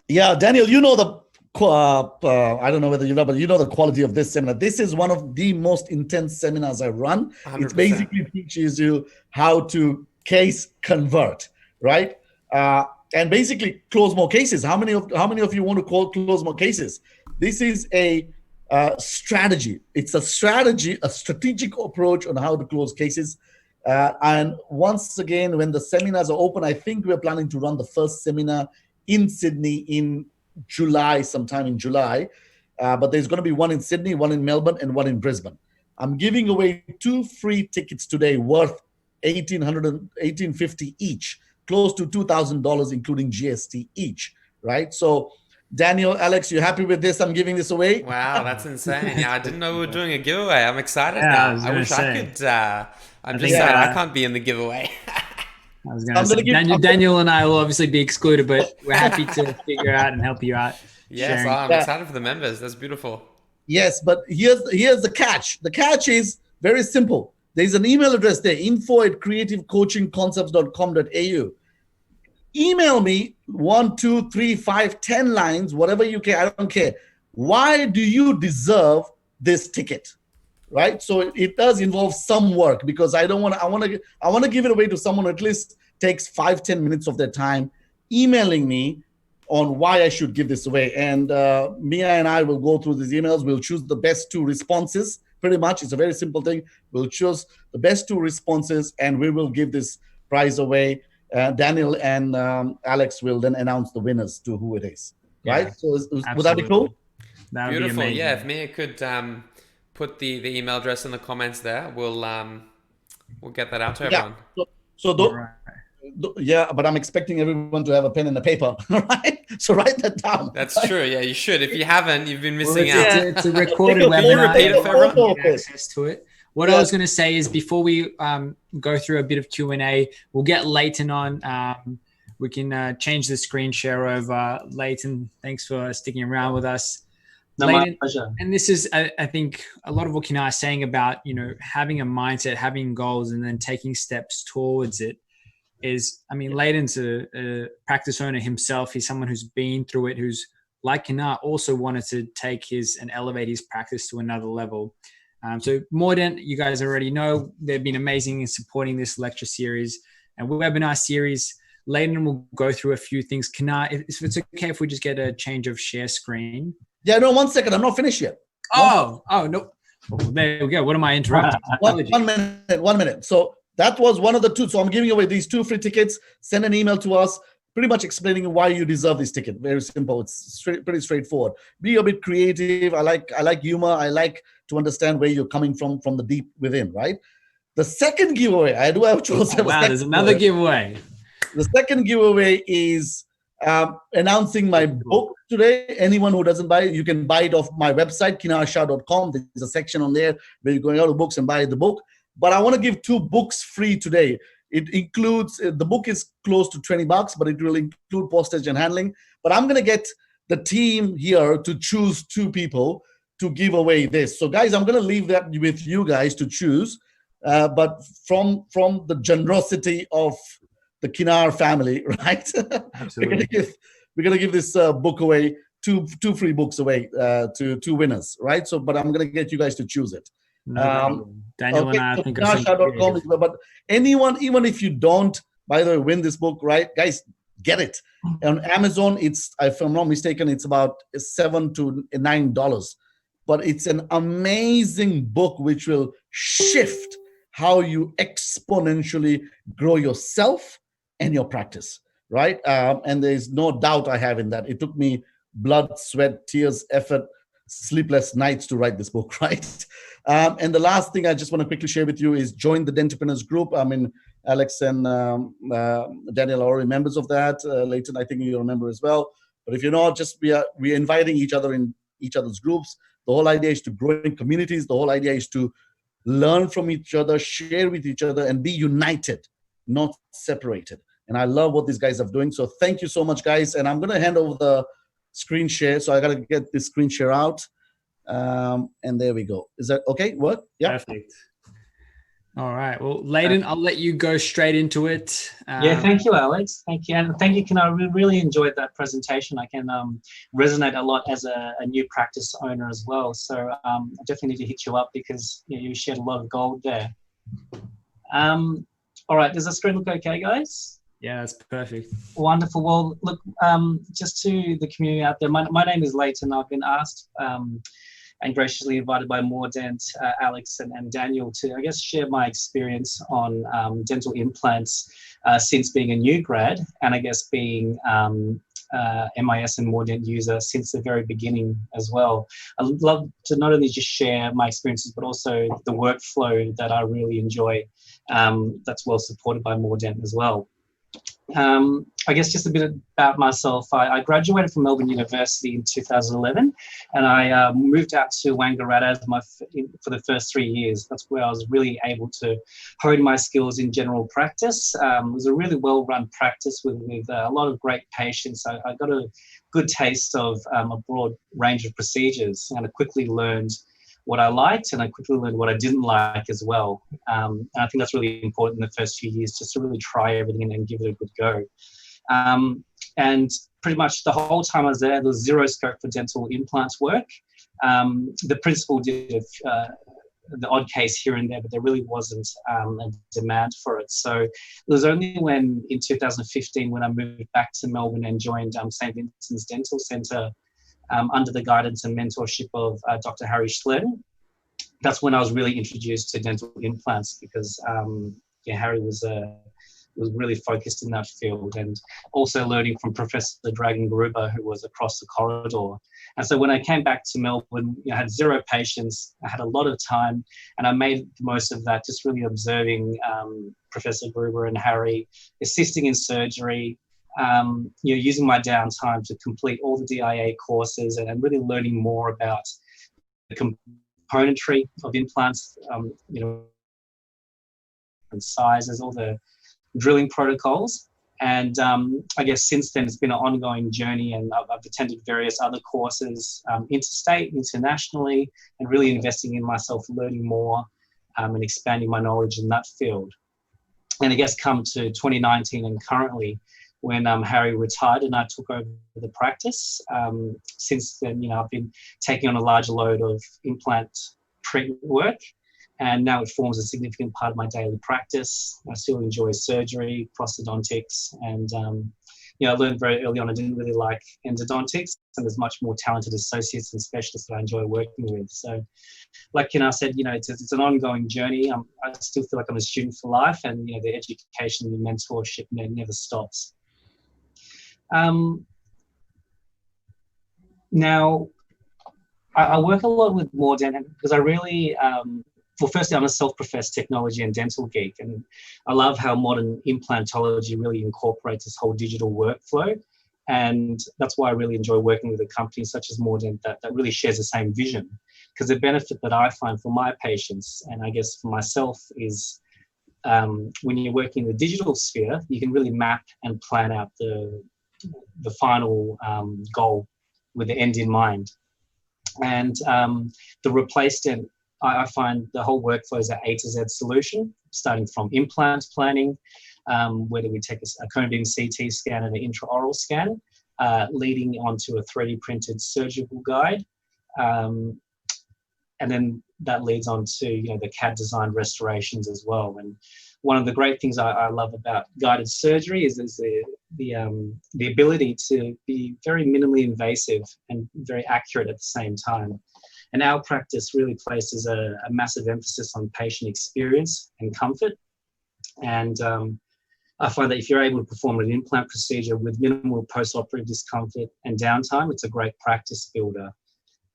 Yeah, Daniel, you know the I don't know whether you know, but you know the quality of this seminar. This is one of the most intense seminars I run. 100%. It basically teaches you how to case convert, right? And basically close more cases. How many of you want to close more cases? This is a strategy. It's a strategy, a strategic approach on how to close cases. And once again, when the seminars are open, I think we're planning to run the first seminar in Sydney in July, sometime in July. But there's going to be one in Sydney, one in Melbourne, and one in Brisbane. I'm giving away 2 free tickets today worth $1,850 each, close to $2,000 including GST each, right? So Daniel, Alex, you happy with this? I'm giving this away. Wow, that's insane. Yeah, I didn't know we were doing a giveaway. I'm excited Yeah, now. I wish I could. I'm just think, sad I can't be in the giveaway. I was going to say, Daniel and I will obviously be excluded, but we're happy to figure out and help you out. Yes, I'm excited for the members. That's beautiful. Yes, but here's the catch. The catch is very simple. There's an email address there, info@creativecoachingconcepts.com.au. Email me 1, 2, 3, 5, 10 lines, whatever you care. I don't care. Why do you deserve this ticket? Right? So it does involve some work because I want to give it away to someone who at least takes 5-10 minutes of their time emailing me on why I should give this away. And Mia and I will go through these emails. We'll choose the best 2 responses. Pretty much, it's a very simple thing. We'll choose the best 2 responses, and we will give this prize away. Daniel and Alex will then announce the winners to who it is. Right? So would that be cool? That would Beautiful. be amazing. Yeah, if Mia could put the email address in the comments there, we'll get that out to everyone. Yeah, but I'm expecting everyone to have a pen and a paper, right? So write that down. That's true. Yeah, you should. If you haven't, you've been missing out. It's a recorded webinar. Repeat it for everyone. Get access to it. What I was going to say is before we go through a bit of Q&A, we'll get Leighton on. We can change the screen share over. Leighton, thanks for sticking around with us. No, Leighton, my pleasure. and this is, I think, a lot of what Kinnar is saying about, having a mindset, having goals, and then taking steps towards it is, Leighton's a practice owner himself. He's someone who's been through it, who's, like Kinnar, also wanted to take and elevate his practice to another level. So more than you guys already know, they've been amazing in supporting this lecture series and webinar series. Leighton will go through a few things. Kinnar, if it's okay if we just get a change of share screen. Yeah, no, 1 second. I'm not finished yet. Oh, no. Well, there we go. What am I interrupting? 1 minute. So that was one of the 2. So I'm giving away these 2 free tickets. Send an email to us, pretty much explaining why you deserve this ticket. Very simple. It's pretty straightforward. Be a bit creative. I like humor. I like to understand where you're coming from the deep within, right? The second giveaway, I do have chosen. Wow, there's another giveaway. The second giveaway is announcing my book today. Anyone who doesn't buy it, you can buy it off my website, kinnarshah.com. There's a section on there where you're going out to books and buy the book. But I want to give 2 books free today. It includes, the book is close to $20, but it will include postage and handling. But I'm going to get the team here to choose 2 people to give away this. So guys, I'm going to leave that with you guys to choose. But from the generosity of the Kinnar family, right? Absolutely. we're gonna give this book away, two free books away to 2 winners, right? So, but I'm gonna get you guys to choose it. Daniel and I think Kinarshah.com. But anyone, even if you don't, by the way, win this book, right, guys, get it on Amazon. It's, if I'm not mistaken, it's about $7 to $9. But it's an amazing book which will shift how you exponentially grow yourself and your practice, right? And there's no doubt I have in that. It took me blood, sweat, tears, effort, sleepless nights to write this book, right? And the last thing I just want to quickly share with you is join the Dentrepreneurs group. I mean, Alex and Daniel are already members of that. Leighton, I think you're a member as well. But if you're not, just we're inviting each other in each other's groups. The whole idea is to grow in communities. The whole idea is to learn from each other, share with each other, and be united, not separated. And I love what these guys are doing. So thank you so much, guys. And I'm going to hand over the screen share. So I got to get this screen share out. And there we go. Is that okay? What? Yeah. Perfect. All right. Well, Leighton, I'll let you go straight into it. Yeah, thank you, Alex. Thank you. And thank you, Kinnar. I really enjoyed that presentation. I can resonate a lot as a new practice owner as well. So I definitely need to hit you up because you shared a lot of gold there. All right. Does the screen look okay, guys? Yeah, that's perfect. Wonderful. Well, look, just to the community out there, my name is Leighton. I've been asked and graciously invited by Mordant, Alex, and Daniel to, I guess, share my experience on dental implants since being a new grad and I guess being MIS and Mordent user since the very beginning as well. I'd love to not only just share my experiences, but also the workflow that I really enjoy, that's well supported by Mordent as well. I guess just a bit about myself. I graduated from Melbourne University in 2011, and I moved out to Wangaratta for the first 3 years. That's where I was really able to hone my skills in general practice. It was a really well-run practice with a lot of great patients. I got a good taste of a broad range of procedures, and I quickly learned what I liked, and I quickly learned what I didn't like as well. And I think that's really important in the first few years, just to really try everything and give it a good go. And pretty much the whole time I was there was zero scope for dental implants work. The principal did the odd case here and there, but there really wasn't a demand for it. So it was only when, in 2015, when I moved back to Melbourne and joined St. Vincent's Dental Centre, under the guidance and mentorship of Dr. Harry Schledden. That's when I was really introduced to dental implants, because Harry was really focused in that field, and also learning from Professor Dragan Gruber, who was across the corridor. And so when I came back to Melbourne, I had zero patients, I had a lot of time, and I made the most of that, just really observing Professor Gruber and Harry, assisting in surgery, using my downtime to complete all the DIA courses, and really learning more about the componentry of implants, and sizes, all the drilling protocols. And I guess since then it's been an ongoing journey, and I've attended various other courses, interstate, internationally, and really investing in myself, learning more, and expanding my knowledge in that field. And I guess come to 2019 and currently, when Harry retired and I took over the practice. Since then, I've been taking on a larger load of implant treatment work, and now it forms a significant part of my daily practice. I still enjoy surgery, prosthodontics, and I learned very early on I didn't really like endodontics, and there's much more talented associates and specialists that I enjoy working with. So, like Kinnar said, it's an ongoing journey. I still feel like I'm a student for life, and the education and the mentorship never stops. Now, I work a lot with Mordent because I really, firstly, I'm a self-professed technology and dental geek, and I love how modern implantology really incorporates this whole digital workflow. And that's why I really enjoy working with a company such as Mordent that really shares the same vision. Because the benefit that I find for my patients, and I guess for myself, is when you're working in the digital sphere, you can really map and plan out the final goal with the end in mind. And the replace stent, I find the whole workflow is an A to Z solution, starting from implant planning, whether we take a cone beam CT scan and an intraoral scan, leading onto a 3D printed surgical guide. And then that leads on to the CAD designed restorations as well. And one of the great things I love about guided surgery is the ability to be very minimally invasive and very accurate at the same time. And our practice really places a massive emphasis on patient experience and comfort. And I find that if you're able to perform an implant procedure with minimal post-operative discomfort and downtime, it's a great practice builder.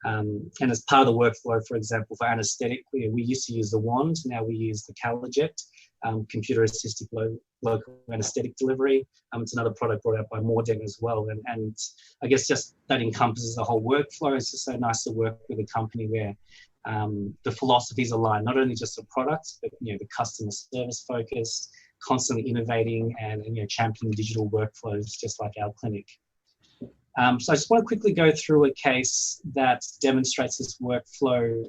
And as part of the workflow, for example, for anaesthetic, we used to use the wand, now we use the CalAject, computer-assisted local anaesthetic delivery. It's another product brought out by Mordent as well. And I guess just that encompasses the whole workflow. It's just so nice to work with a company where the philosophies align, not only just the products, but the customer service focus, constantly innovating and championing digital workflows, just like our clinic. So I just want to quickly go through a case that demonstrates this workflow.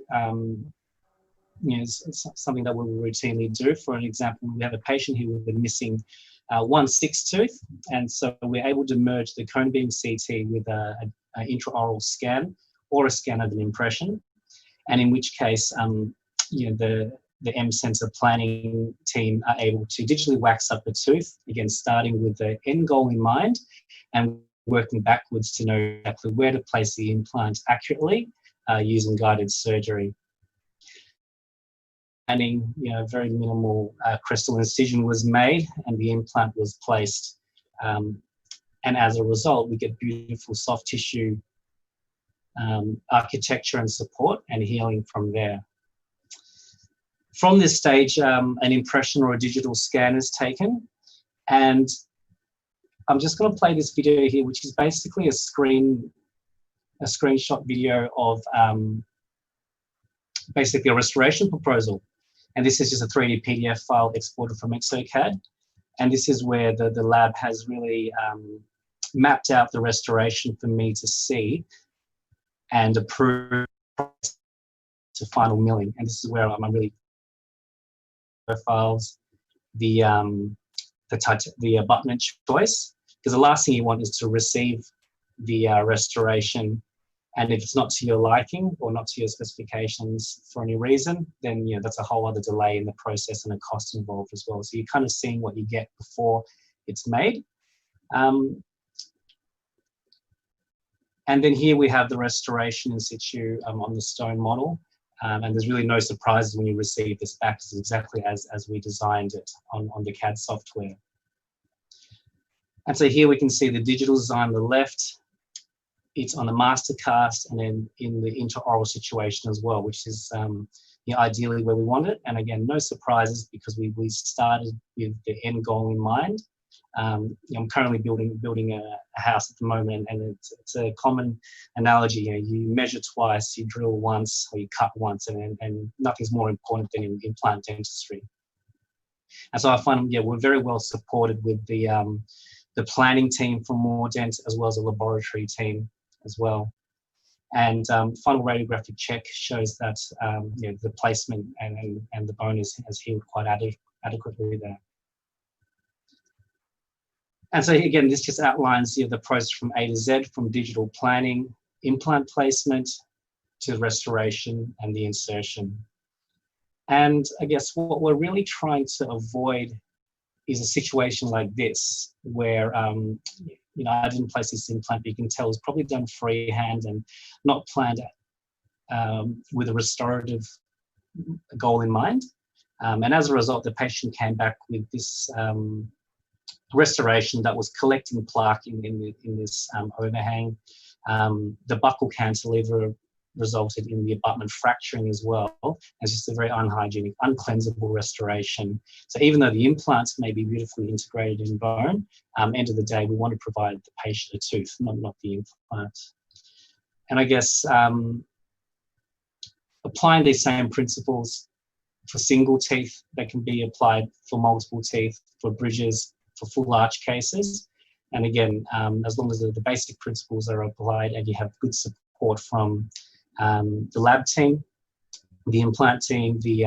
It's something that we will routinely do. For an example, we have a patient here with a missing 1/6 tooth, and so we're able to merge the cone beam CT with an intraoral scan or a scan of an impression, and in which case, the M-Center planning team are able to digitally wax up the tooth, again, starting with the end goal in mind and working backwards to know exactly where to place the implant accurately using guided surgery. And very minimal crystal incision was made and the implant was placed And as a result, we get beautiful soft tissue architecture and support and healing from there. From this stage, an impression or a digital scan is taken. And I'm just going to play this video here, which is basically a screenshot video of basically a restoration proposal. And this is just a 3D PDF file exported from ExoCAD. And this is where the lab has really mapped out the restoration for me to see and approve to final milling. And this is where I'm really files the abutment choice, because the last thing you want is to receive the restoration, and if it's not to your liking or not to your specifications for any reason, then that's a whole other delay in the process and a cost involved as well. So you're kind of seeing what you get before it's made. And then here we have the restoration in situ on the stone model. And there's really no surprises when you receive this back. It's exactly as we designed it on the CAD software. And so here we can see the digital design on the left. It's on the master cast and then in the intraoral situation as well, which is ideally where we want it. And again, no surprises because we started with the end goal in mind. I'm currently building a house at the moment, and it's a common analogy. You measure twice, you drill once, or you cut once, and nothing's more important than in implant dentistry. And so I find, we're very well supported with the planning team from Moordent, as well as a laboratory team as well. And final radiographic check shows that the placement and the bone has healed quite adequately there. And so again, this just outlines the process from A to Z, from digital planning, implant placement, to restoration and the insertion. And I guess what we're really trying to avoid is a situation like this, where I didn't place this implant, but you can tell it was probably done freehand and not planned with a restorative goal in mind. And as a result, the patient came back with this restoration that was collecting plaque in this overhang. The buccal cantilever resulted in the abutment fracturing as well. It's just a very unhygienic, uncleansable restoration. So even though the implants may be beautifully integrated in bone, end of the day, we want to provide the patient a tooth, not the implant. And I guess applying these same principles for single teeth, that can be applied for multiple teeth, for bridges, for full arch cases. And again, as long as the basic principles are applied and you have good support from the lab team, the implant team, the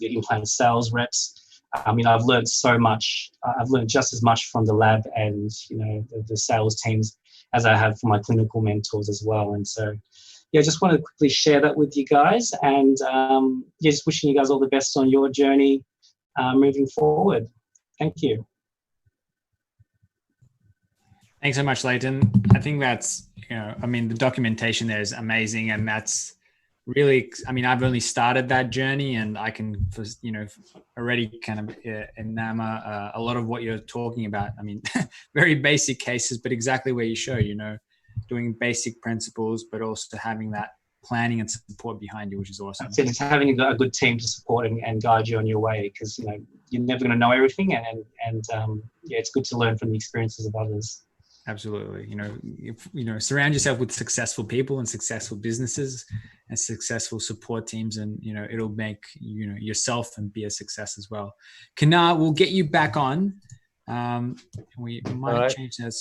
implant sales reps. I've learned so much. I've learned just as much from the lab and the sales teams as I have from my clinical mentors as well. And so, just want to quickly share that with you guys, and just wishing you guys all the best on your journey moving forward. Thank you. Thanks so much, Leighton. I think that's, the documentation there is amazing. And that's really, I've only started that journey, and I can, already kind of enamor a lot of what you're talking about. Very basic cases, but exactly where you show, doing basic principles, but also having that planning and support behind you, which is awesome. It's having a good team to support and guide you on your way, because, you're never going to know everything. And it's good to learn from the experiences of others. Absolutely. Surround yourself with successful people and successful businesses and successful support teams, and, it'll make, yourself and be a success as well. Kinnar, we'll get you back on. We might change that.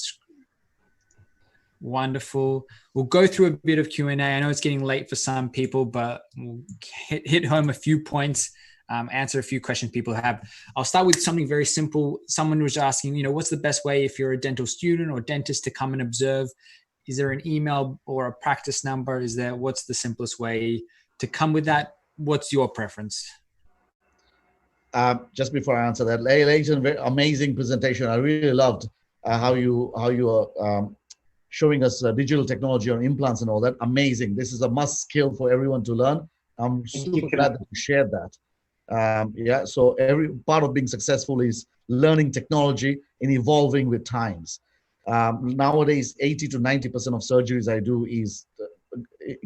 Wonderful. We'll go through a bit of Q&A. I know it's getting late for some people, but we'll hit home a few points. Answer a few questions people have. I'll start with something very simple. Someone was asking, what's the best way if you're a dental student or dentist to come and observe? Is there an email or a practice number? What's the simplest way to come with that? What's your preference? Just before I answer that, Leighton, very amazing presentation. I really loved how you are showing us digital technology on implants and all that. Amazing. This is a must skill for everyone to learn. I'm super glad that you shared that. So every part of being successful is learning technology and evolving with times. Nowadays, 80 to 90% of surgeries I do is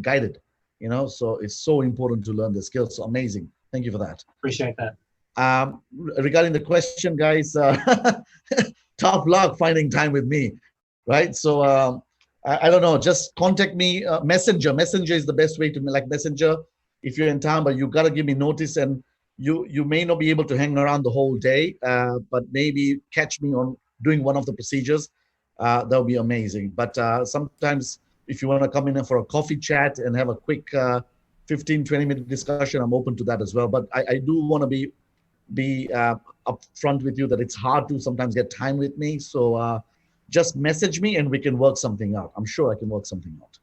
guided, so it's so important to learn the skills. So amazing. Thank you for that. Appreciate that. Regarding the question, guys, tough luck finding time with me, right? So I don't know, just contact me. Messenger is the best way to, like Messenger, if you're in town, but you got to give me notice, and you may not be able to hang around the whole day, but maybe catch me on doing one of the procedures. That would be amazing. But sometimes if you want to come in for a coffee chat and have a quick 15-20 minute discussion, I'm open to that as well. But I do want to be upfront with you that it's hard to sometimes get time with me. So just message me and we can work something out. I'm sure I can work something out.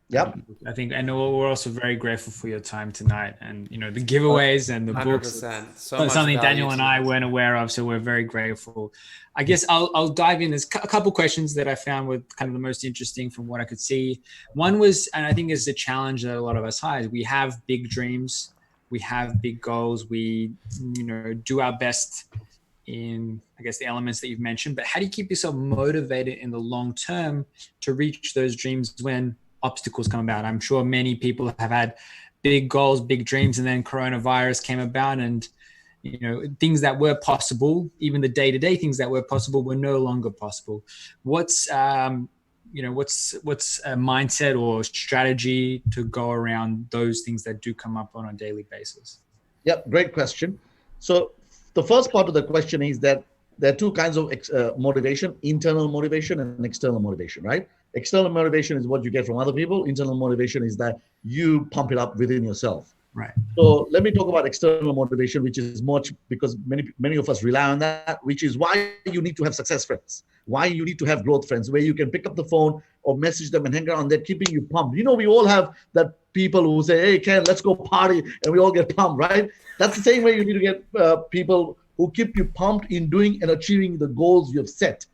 Yep. I think, and we're also very grateful for your time tonight, and the giveaways and the 100%. books. So Something Daniel and I weren't aware of, so we're very grateful. I guess I'll dive in. There's a couple questions that I found were kind of the most interesting from what I could see. One was, and I think is the challenge that a lot of us have, we have big dreams, we have big goals, we do our best in, I guess, the elements that you've mentioned, but how do you keep yourself motivated in the long term to reach those dreams when obstacles come about? I'm sure many people have had big goals, big dreams, and then coronavirus came about, and things that were possible, even the day-to-day things that were possible, were no longer possible. What's a mindset or strategy to go around those things that do come up on a daily basis? Yep, great question. So the first part of the question is that there are two kinds of motivation: internal motivation and external motivation, right? External motivation is what you get from other people. Internal motivation is that you pump it up within yourself. Right. So let me talk about external motivation, which is much, because many of us rely on that, which is why you need to have success friends, why you need to have growth friends, where you can pick up the phone or message them and hang around. They're keeping you pumped. We all have that people who say, hey, Ken, let's go party, and we all get pumped, right? That's the same way you need to get people who keep you pumped in doing and achieving the goals you have set.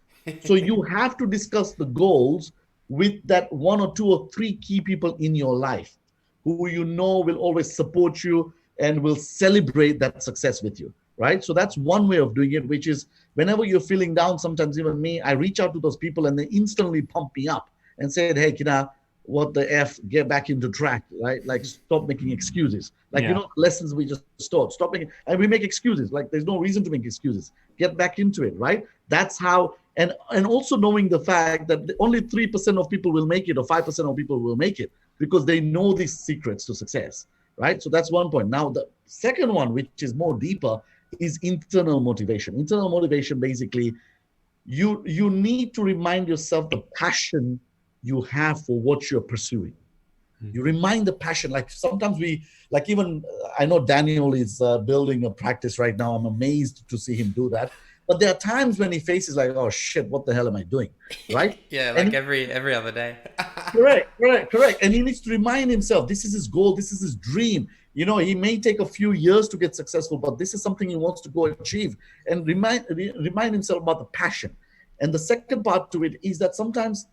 So you have to discuss the goals with that one or two or three key people in your life who will always support you and will celebrate that success with you, right? So that's one way of doing it, which is whenever you're feeling down, sometimes even me, I reach out to those people and they instantly pump me up and say, hey, Kinnar, what the F, get back into track, right? Like, stop making excuses. Like, lessons we just taught, stop making, and we make excuses. Like, there's no reason to make excuses. Get back into it, right? That's how, and also knowing the fact that only 3% of people will make it, or 5% of people will make it, because they know these secrets to success, right? So that's one point. Now, the second one, which is more deeper, is internal motivation. Internal motivation, basically, you need to remind yourself the passion you have for what you're pursuing. You remind the passion. Like sometimes I know Daniel is building a practice right now. I'm amazed to see him do that. But there are times when he faces like, oh shit, what the hell am I doing? Right? Yeah, like every other day. Correct. And he needs to remind himself, this is his goal, this is his dream. He may take a few years to get successful, but this is something he wants to go achieve. And remind himself about the passion. And the second part to it is that sometimes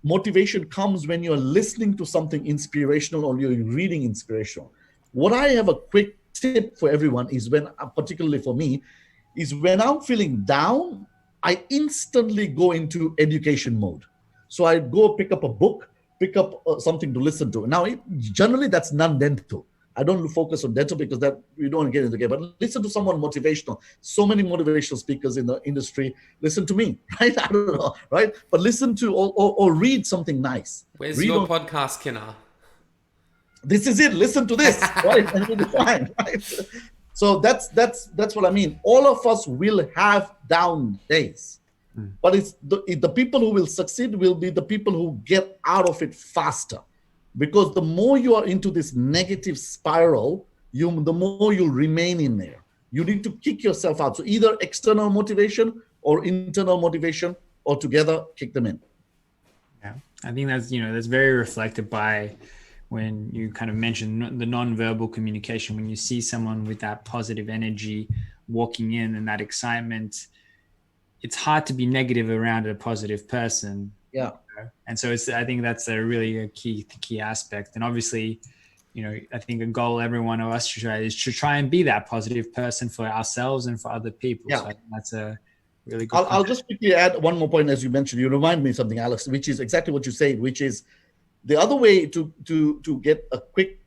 motivation comes when you're listening to something inspirational or you're reading inspirational. What I have a quick tip for everyone is particularly for me, is when I'm feeling down, I instantly go into education mode. So I go pick up a book, pick up something to listen to. Now, generally that's non-dental. I don't focus on dental because that we don't get into the game, but listen to someone motivational. So many motivational speakers in the industry. Listen to me, right? I don't know, right? But listen to or read something nice. Where's your podcast, Kinnar? This is it. Listen to this, right? And you'll be fine, right? So that's what I mean. All of us will have down days, but it's the people who will succeed will be the people who get out of it faster. Because the more you are into this negative spiral, the more you'll remain in there. You need to kick yourself out. So either external motivation or internal motivation, or together kick them in. Yeah, I think that's very reflected by when you kind of mentioned the non-verbal communication. When you see someone with that positive energy walking in and that excitement, it's hard to be negative around a positive person. Yeah. And so I think that's a really key aspect. And obviously, I think a goal every one of us should try and be that positive person for ourselves and for other people. Yeah. So I think that's a Really good. I'll just quickly add one more point. As you mentioned, you remind me of something, Alex, which is exactly what you said, which is the other way to get a quick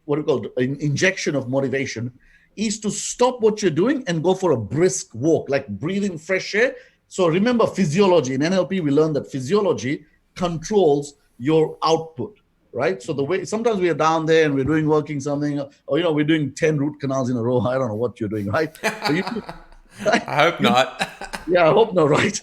what do you call it, an injection of motivation is to stop what you're doing and go for a brisk walk, like breathing fresh air. So remember physiology. In NLP, we learned that physiology controls your output, right? So the way sometimes we are down there and we're working something, or we're doing 10 root canals in a row. I don't know what you're doing, right? But I hope not. yeah, I hope not, right?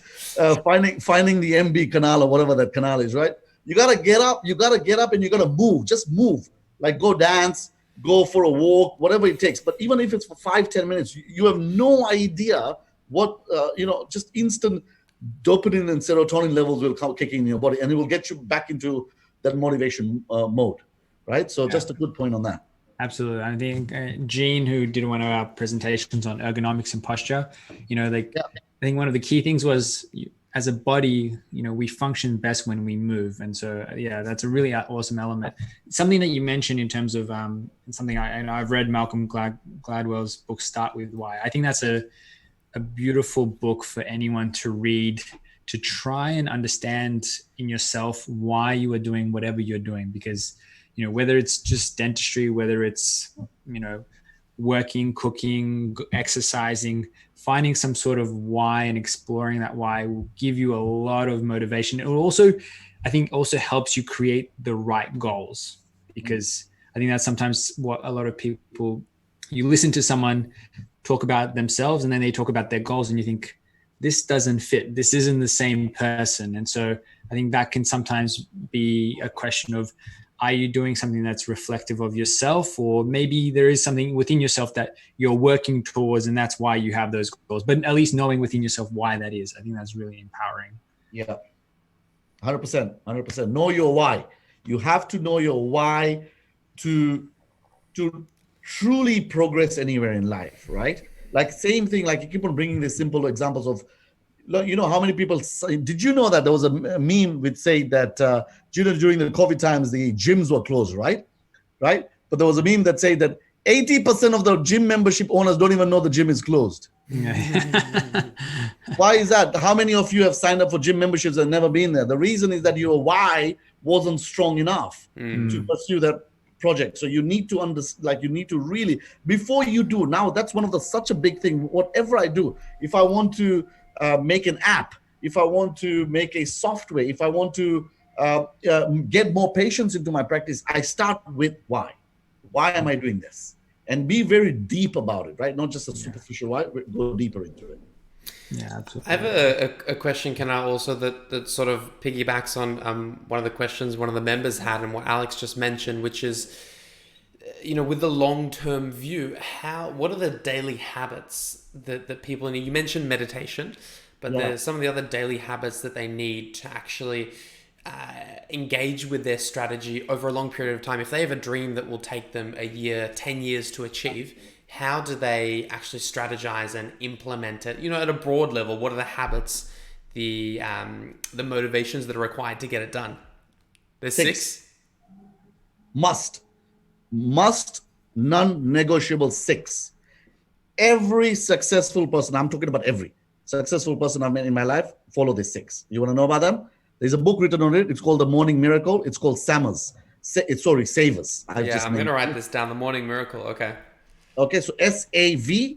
Finding the MB canal or whatever that canal is, right? You gotta get up, and you gotta move. Just move. Like go dance, go for a walk, whatever it takes. But even if it's for 5-10 minutes, you have no idea what just instant dopamine and serotonin levels will come kicking in your body, and it will get you back into that motivation mode, right? So just a good point on that. Absolutely. I think Gene, who did one of our presentations on ergonomics and posture, I think one of the key things was as a body, we function best when we move. And so, that's a really awesome element. Something that you mentioned in terms of something I've read Malcolm Gladwell's book, Start With Why. I think that's a beautiful book for anyone to read, to try and understand in yourself why you are doing whatever you're doing. Because, whether it's just dentistry, whether it's, working, cooking, exercising, finding some sort of why and exploring that why will give you a lot of motivation. It will also, I think, also helps you create the right goals, because I think that's sometimes what a lot of people, you listen to someone talk about themselves and then they talk about their goals and you think, this doesn't fit. This isn't the same person. And so I think that can sometimes be a question of, are you doing something that's reflective of yourself? Or maybe there is something within yourself that you're working towards and that's why you have those goals. But at least knowing within yourself why that is, I think that's really empowering. Yeah, 100%. Know your why. You have to know your why to truly progress anywhere in life, right? Like same thing, like you keep on bringing these simple examples of, how many people, did you know that there was a meme which said that, during the COVID times, the gyms were closed, right? Right? But there was a meme that said that 80% of the gym membership owners don't even know the gym is closed. Why is that? How many of you have signed up for gym memberships and never been there? The reason is that your why wasn't strong enough to pursue that project. So you need to you need to really, before you do, now that's one of such a big thing. Whatever I do, if I want to make an app, if I want to make a software, if I want to get more patients into my practice, I start with why. Why am I doing this? And be very deep about it, right? Not just a superficial why, but go deeper into it. Yeah, absolutely. I have a question, can I also, that sort of piggybacks on one of the questions one of the members had and what Alex just mentioned, which is, with the long-term view, what are the daily habits that people need? You mentioned meditation, but there's some of the other daily habits that they need to actually engage with their strategy over a long period of time. If they have a dream that will take them a year, 10 years to achieve, how do they actually strategize and implement it? At a broad level, what are the habits, the motivations that are required to get it done? There's six? Must, non-negotiable 6. Every successful person, I'm talking about every successful person I've met in my life, follow the 6. You want to know about them? There's a book written on it. It's called The Morning Miracle. It's called Savers. I'm going to write this down. The Morning Miracle. Okay. Okay, so SAVERS.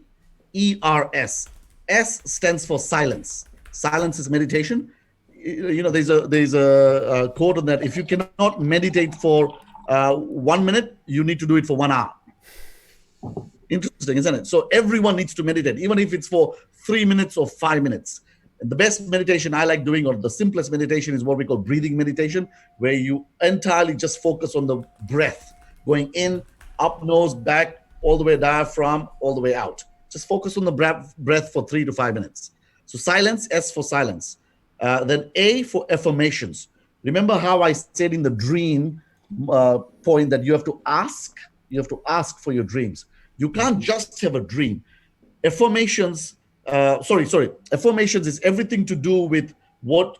S stands for silence. Silence is meditation. There's a quote on that. If you cannot meditate for 1 minute, you need to do it for 1 hour. Interesting, isn't it? So everyone needs to meditate, even if it's for 3 minutes or 5 minutes. And the best meditation I like doing, or the simplest meditation, is what we call breathing meditation, where you entirely just focus on the breath, going in, up nose, back, all the way diaphragm, all the way out. Just focus on the breath for 3 to 5 minutes. So silence, S for silence. Then A for affirmations. Remember how I said in the dream point that you have to ask for your dreams. You can't just have a dream. Affirmations, affirmations is everything to do with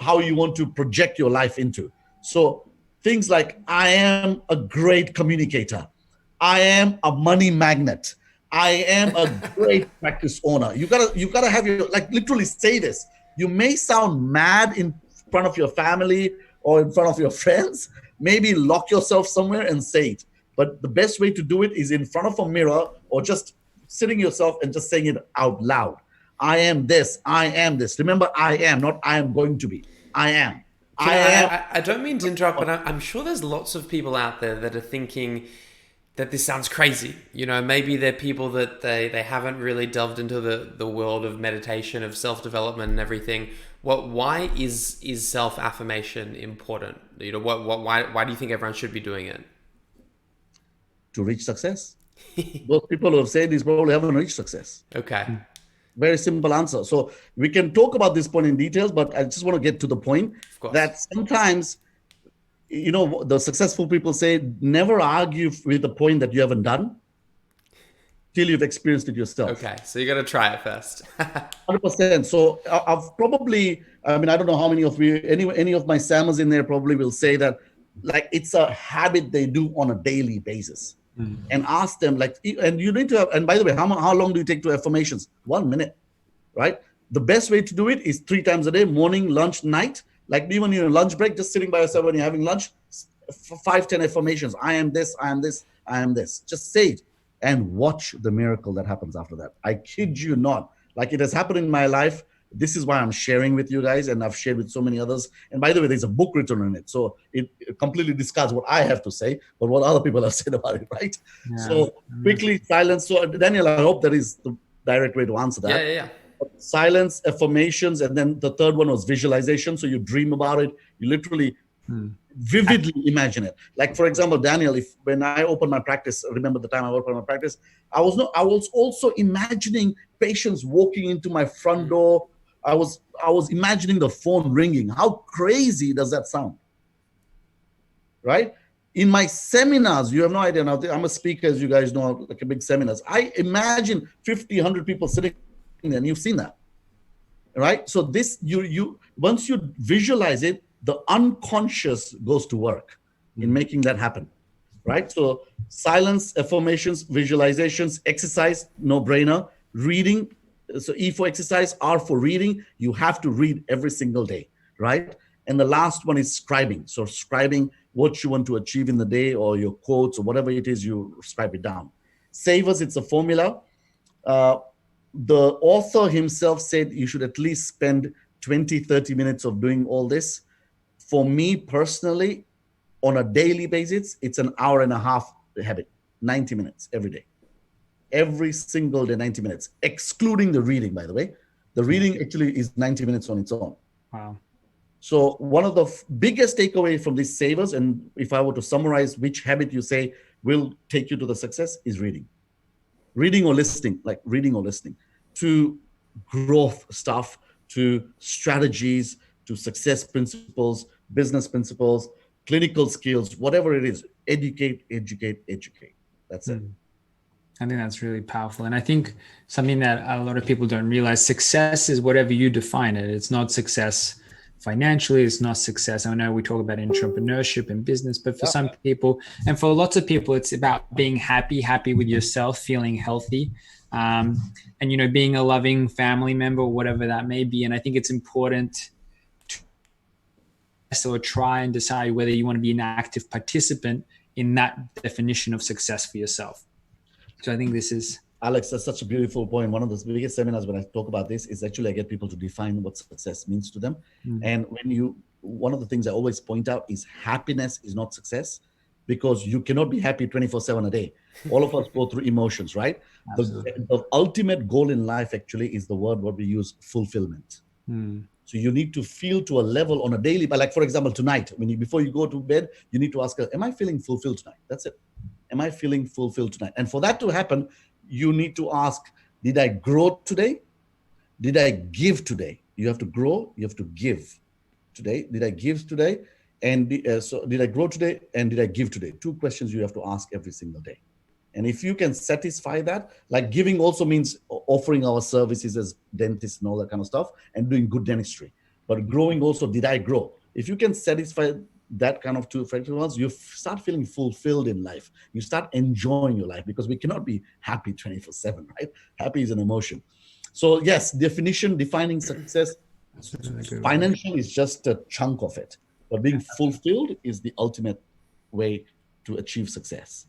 how you want to project your life into. So things like, I am a great communicator. I am a money magnet. I am a great practice owner. You gotta have your, like, literally say this. You may sound mad in front of your family or in front of your friends. Maybe lock yourself somewhere and say it. But the best way to do it is in front of a mirror or just sitting yourself and just saying it out loud. I am this. I am this. Remember, I am, not I am going to be. I am. I am. I don't mean to interrupt, but I'm sure there's lots of people out there that are thinking that this sounds crazy. You know, maybe they're people that they haven't really delved into the world of meditation, of self-development and everything. Why is self-affirmation important? You know, why do you think everyone should be doing it? To reach success. Those people who have said this probably haven't reached success. Okay. Very simple answer. So we can talk about this point in details, but I just want to get to the point that sometimes, you know, the successful people say, never argue with the point that you haven't done till you've experienced it yourself. Okay, so you got to try it first. 100%. So I've probably, I mean, I don't know how many of you, any of my Sammers in there probably will say that, like, it's a habit they do on a daily basis. And ask them, like, and you need to have, and by the way, how long do you take to affirmations? 1 minute, right? The best way to do it is 3 times a day, morning, lunch, night. Like, even in your lunch break, just sitting by yourself when you're having lunch, 5-10 affirmations. I am this, I am this, I am this. Just say it and watch the miracle that happens after that. I kid you not. Like, it has happened in my life. This is why I'm sharing with you guys, and I've shared with so many others. And by the way, there's a book written on it. So it completely discards what I have to say, but what other people have said about it, right? Yeah. So quickly, silence. So Daniel, I hope that is the direct way to answer that. Yeah. Silence, affirmations, and then the third one was visualization. So you dream about it. You literally vividly imagine it. Like, for example, Daniel, when I opened my practice, remember the time I opened my practice, I was also imagining patients walking into my front door. I was imagining the phone ringing. How crazy does that sound? Right? In my seminars, you have no idea. Now, I'm a speaker, as you guys know, like a big seminars. I imagine 50, 100 people sitting there, and you've seen that. Right? So this, you once you visualize it, the unconscious goes to work in making that happen. Right? So silence, affirmations, visualizations, exercise, no-brainer, reading. So E for exercise, R for reading. You have to read every single day, right? And the last one is scribing. So scribing what you want to achieve in the day, or your quotes, or whatever it is, you scribe it down. Savers, it's a formula. The author himself said you should at least spend 20, 30 minutes of doing all this. For me personally, on a daily basis, it's an hour and a half habit, 90 minutes every day. Every single day, 90 minutes, excluding the reading, by the way. The reading actually is 90 minutes on its own. Wow. So one of the biggest takeaway from these savers, and if I were to summarize which habit you say will take you to the success, is reading. Reading or listening, like reading or listening to growth stuff, to strategies, to success principles, business principles, clinical skills, whatever it is. Educate, educate, educate. That's it. I think that's really powerful. And I think something that a lot of people don't realize, success is whatever you define it. It's not success financially. It's not success. I know we talk about entrepreneurship and business, but for some people, and for lots of people, it's about being happy with yourself, feeling healthy, and, you know, being a loving family member, or whatever that may be. And I think it's important to try and decide whether you want to be an active participant in that definition of success for yourself. So I think this is... Alex, that's such a beautiful point. One of the biggest seminars when I talk about this is actually I get people to define what success means to them. And one of the things I always point out is happiness is not success, because you cannot be happy 24/7 a day. All of us go through emotions, right? The ultimate goal in life actually is the word what we use, fulfillment. So you need to feel to a level on a daily, but like, for example, tonight, before you go to bed, you need to ask, am I feeling fulfilled tonight? That's it. Am I feeling fulfilled tonight? And for that to happen, you need to ask, did I grow today? Did I give today? You have to grow, you have to give today. Did I give today? And so did I grow today? And did I give today? 2 questions you have to ask every single day. And if you can satisfy that, like giving also means offering our services as dentists and all that kind of stuff and doing good dentistry. But growing also, did I grow? If you can satisfy that kind of two effective ones, you start feeling fulfilled in life. You start enjoying your life, because we cannot be happy 24/7, right? Happy is an emotion. So yes, defining success, financial is just a chunk of it, but being fulfilled is the ultimate way to achieve success.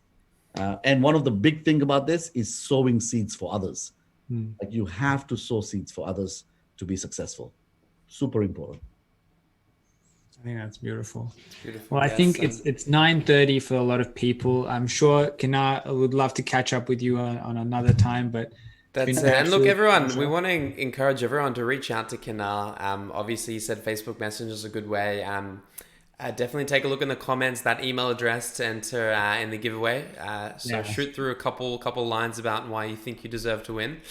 And one of the big thing about this is sowing seeds for others. Like, you have to sow seeds for others to be successful. Super important. I think that's beautiful. Beautiful. Well, I think it's 9:30 for a lot of people. I'm sure Kinnar would love to catch up with you on another time, but that's it. And look, everyone, we want to encourage everyone to reach out to Kinnar. Obviously, you said Facebook Messenger is a good way. Definitely take a look in the comments, that email address to enter in the giveaway. Shoot through a couple lines about why you think you deserve to win.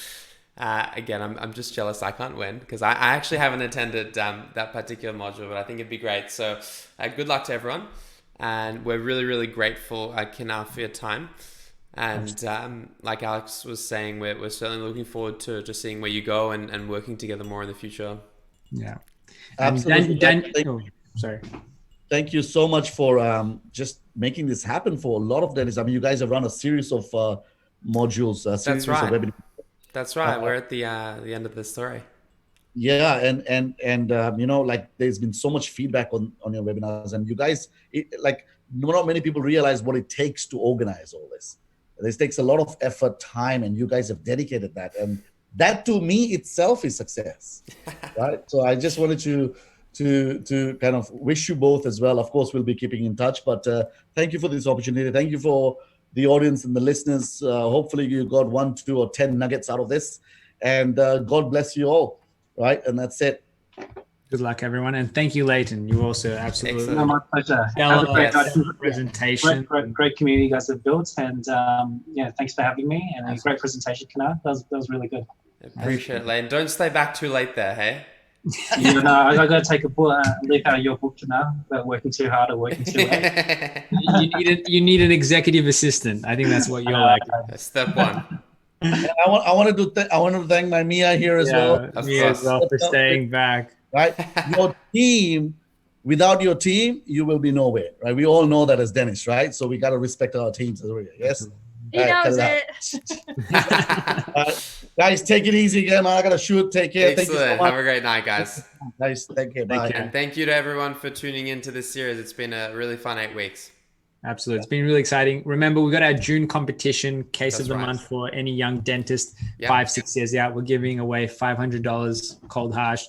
Again, I'm just jealous I can't win, because I actually haven't attended that particular module, but I think it'd be great. So good luck to everyone. And we're really, really grateful, Kinnar, for your time. And like Alex was saying, we're certainly looking forward to seeing where you go and working together more in the future. Yeah. Absolutely. Sorry. Thank you so much for just making this happen for a lot of Dennis. I mean, you guys have run a series of modules. That's right. Of webinars. That's right. We're at the end of the story. Yeah, and like, there's been so much feedback on your webinars, and you guys, not many people realize what it takes to organize all this. This takes a lot of effort, time, and you guys have dedicated that, and that to me itself is success, right? So I just wanted to kind of wish you both as well. Of course, we'll be keeping in touch, but thank you for this opportunity. Thank you for the audience and the listeners. Hopefully you got 1, 2, or 10 nuggets out of this, and God bless you all, right? And that's it. Good luck, everyone, and thank you, Leighton. You also absolutely my pleasure. Have a great presentation. Great community you guys have built, and thanks for having me. And a great presentation, Kinnar. That was really good. Appreciate it, Leighton. Don't stay back too late there, hey? I got to take a leaf out of your book, Kinnar, about working too hard or working too late. you need an executive assistant. I think that's what you're like. Step one. And I wanted to thank my Mia here as well. Mia as well for staying back. Right, your team. Without your team, you will be nowhere. Right, we all know that as Dennis, right? So we got to respect our teams as well. Yes. He knows it. Guys, take it easy again. I gotta shoot. Take care. Excellent. Thank you so much. Have a great night, guys. Nice. Thank you. Bye. And thank you to everyone for tuning into this series. It's been a really fun 8 weeks. Absolutely. It's been really exciting. Remember, we've got our June competition, case of the month for any young dentist, 5-6 years out. We're giving away $500 cold harsh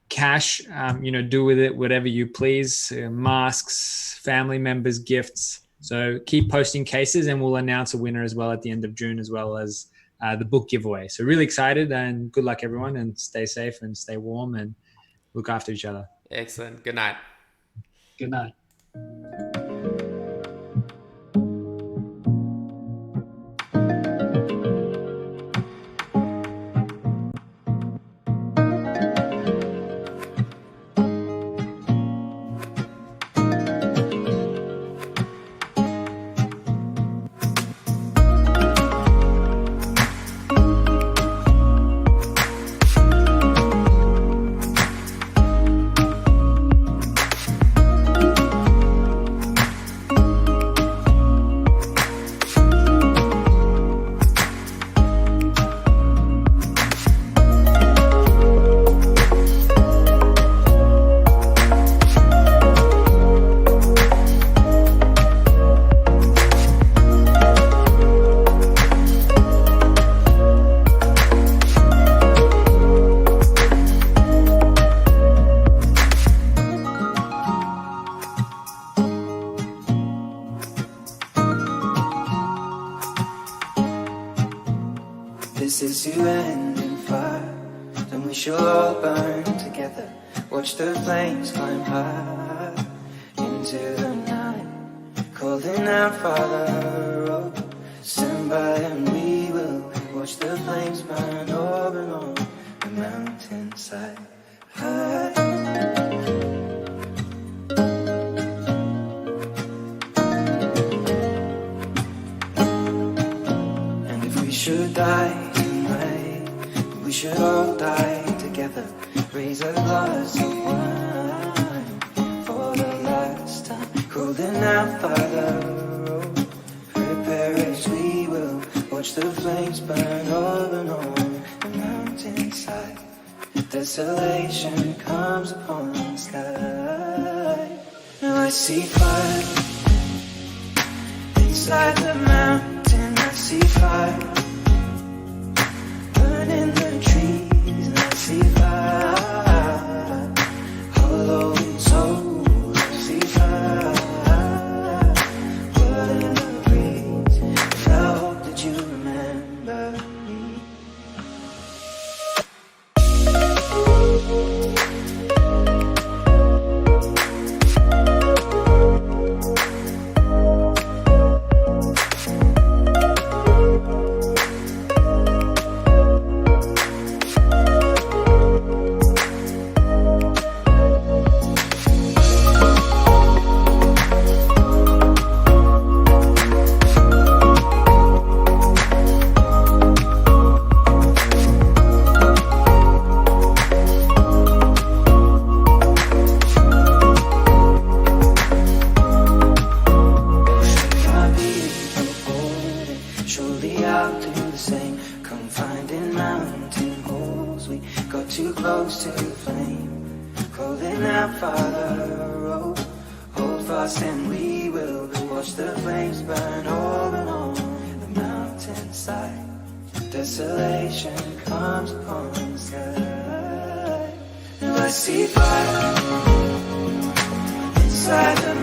cash. Do with it whatever you please. Masks, family members, gifts. So keep posting cases, and we'll announce a winner as well at the end of June, as well as the book giveaway. So really excited, and good luck, everyone, and stay safe and stay warm and look after each other. Excellent. Good night. Good night. This is to end in fire, then we shall all burn together. Watch the flames climb high into the night, calling out, Father, oh, stand by and we will watch the flames burn over and on the mountainside. And if we should die, we should all die together. Raise a glass of wine for the light. crawling out by the road. Prepare as we will watch the flames burn over and on the mountainside. Desolation comes upon the sky. Now I see fire inside the mountain. I see fire burning the trees. And I see fire hollow in soul. I see fire burning the breeze. If I hope that you remember me. Surely I'll do the same. Confined in mountain holes, we got too close to the flame. Calling out, Father, oh, hold fast and we will watch the flames burn over and on the mountainside. Desolation comes upon the sky. Now I see fire inside the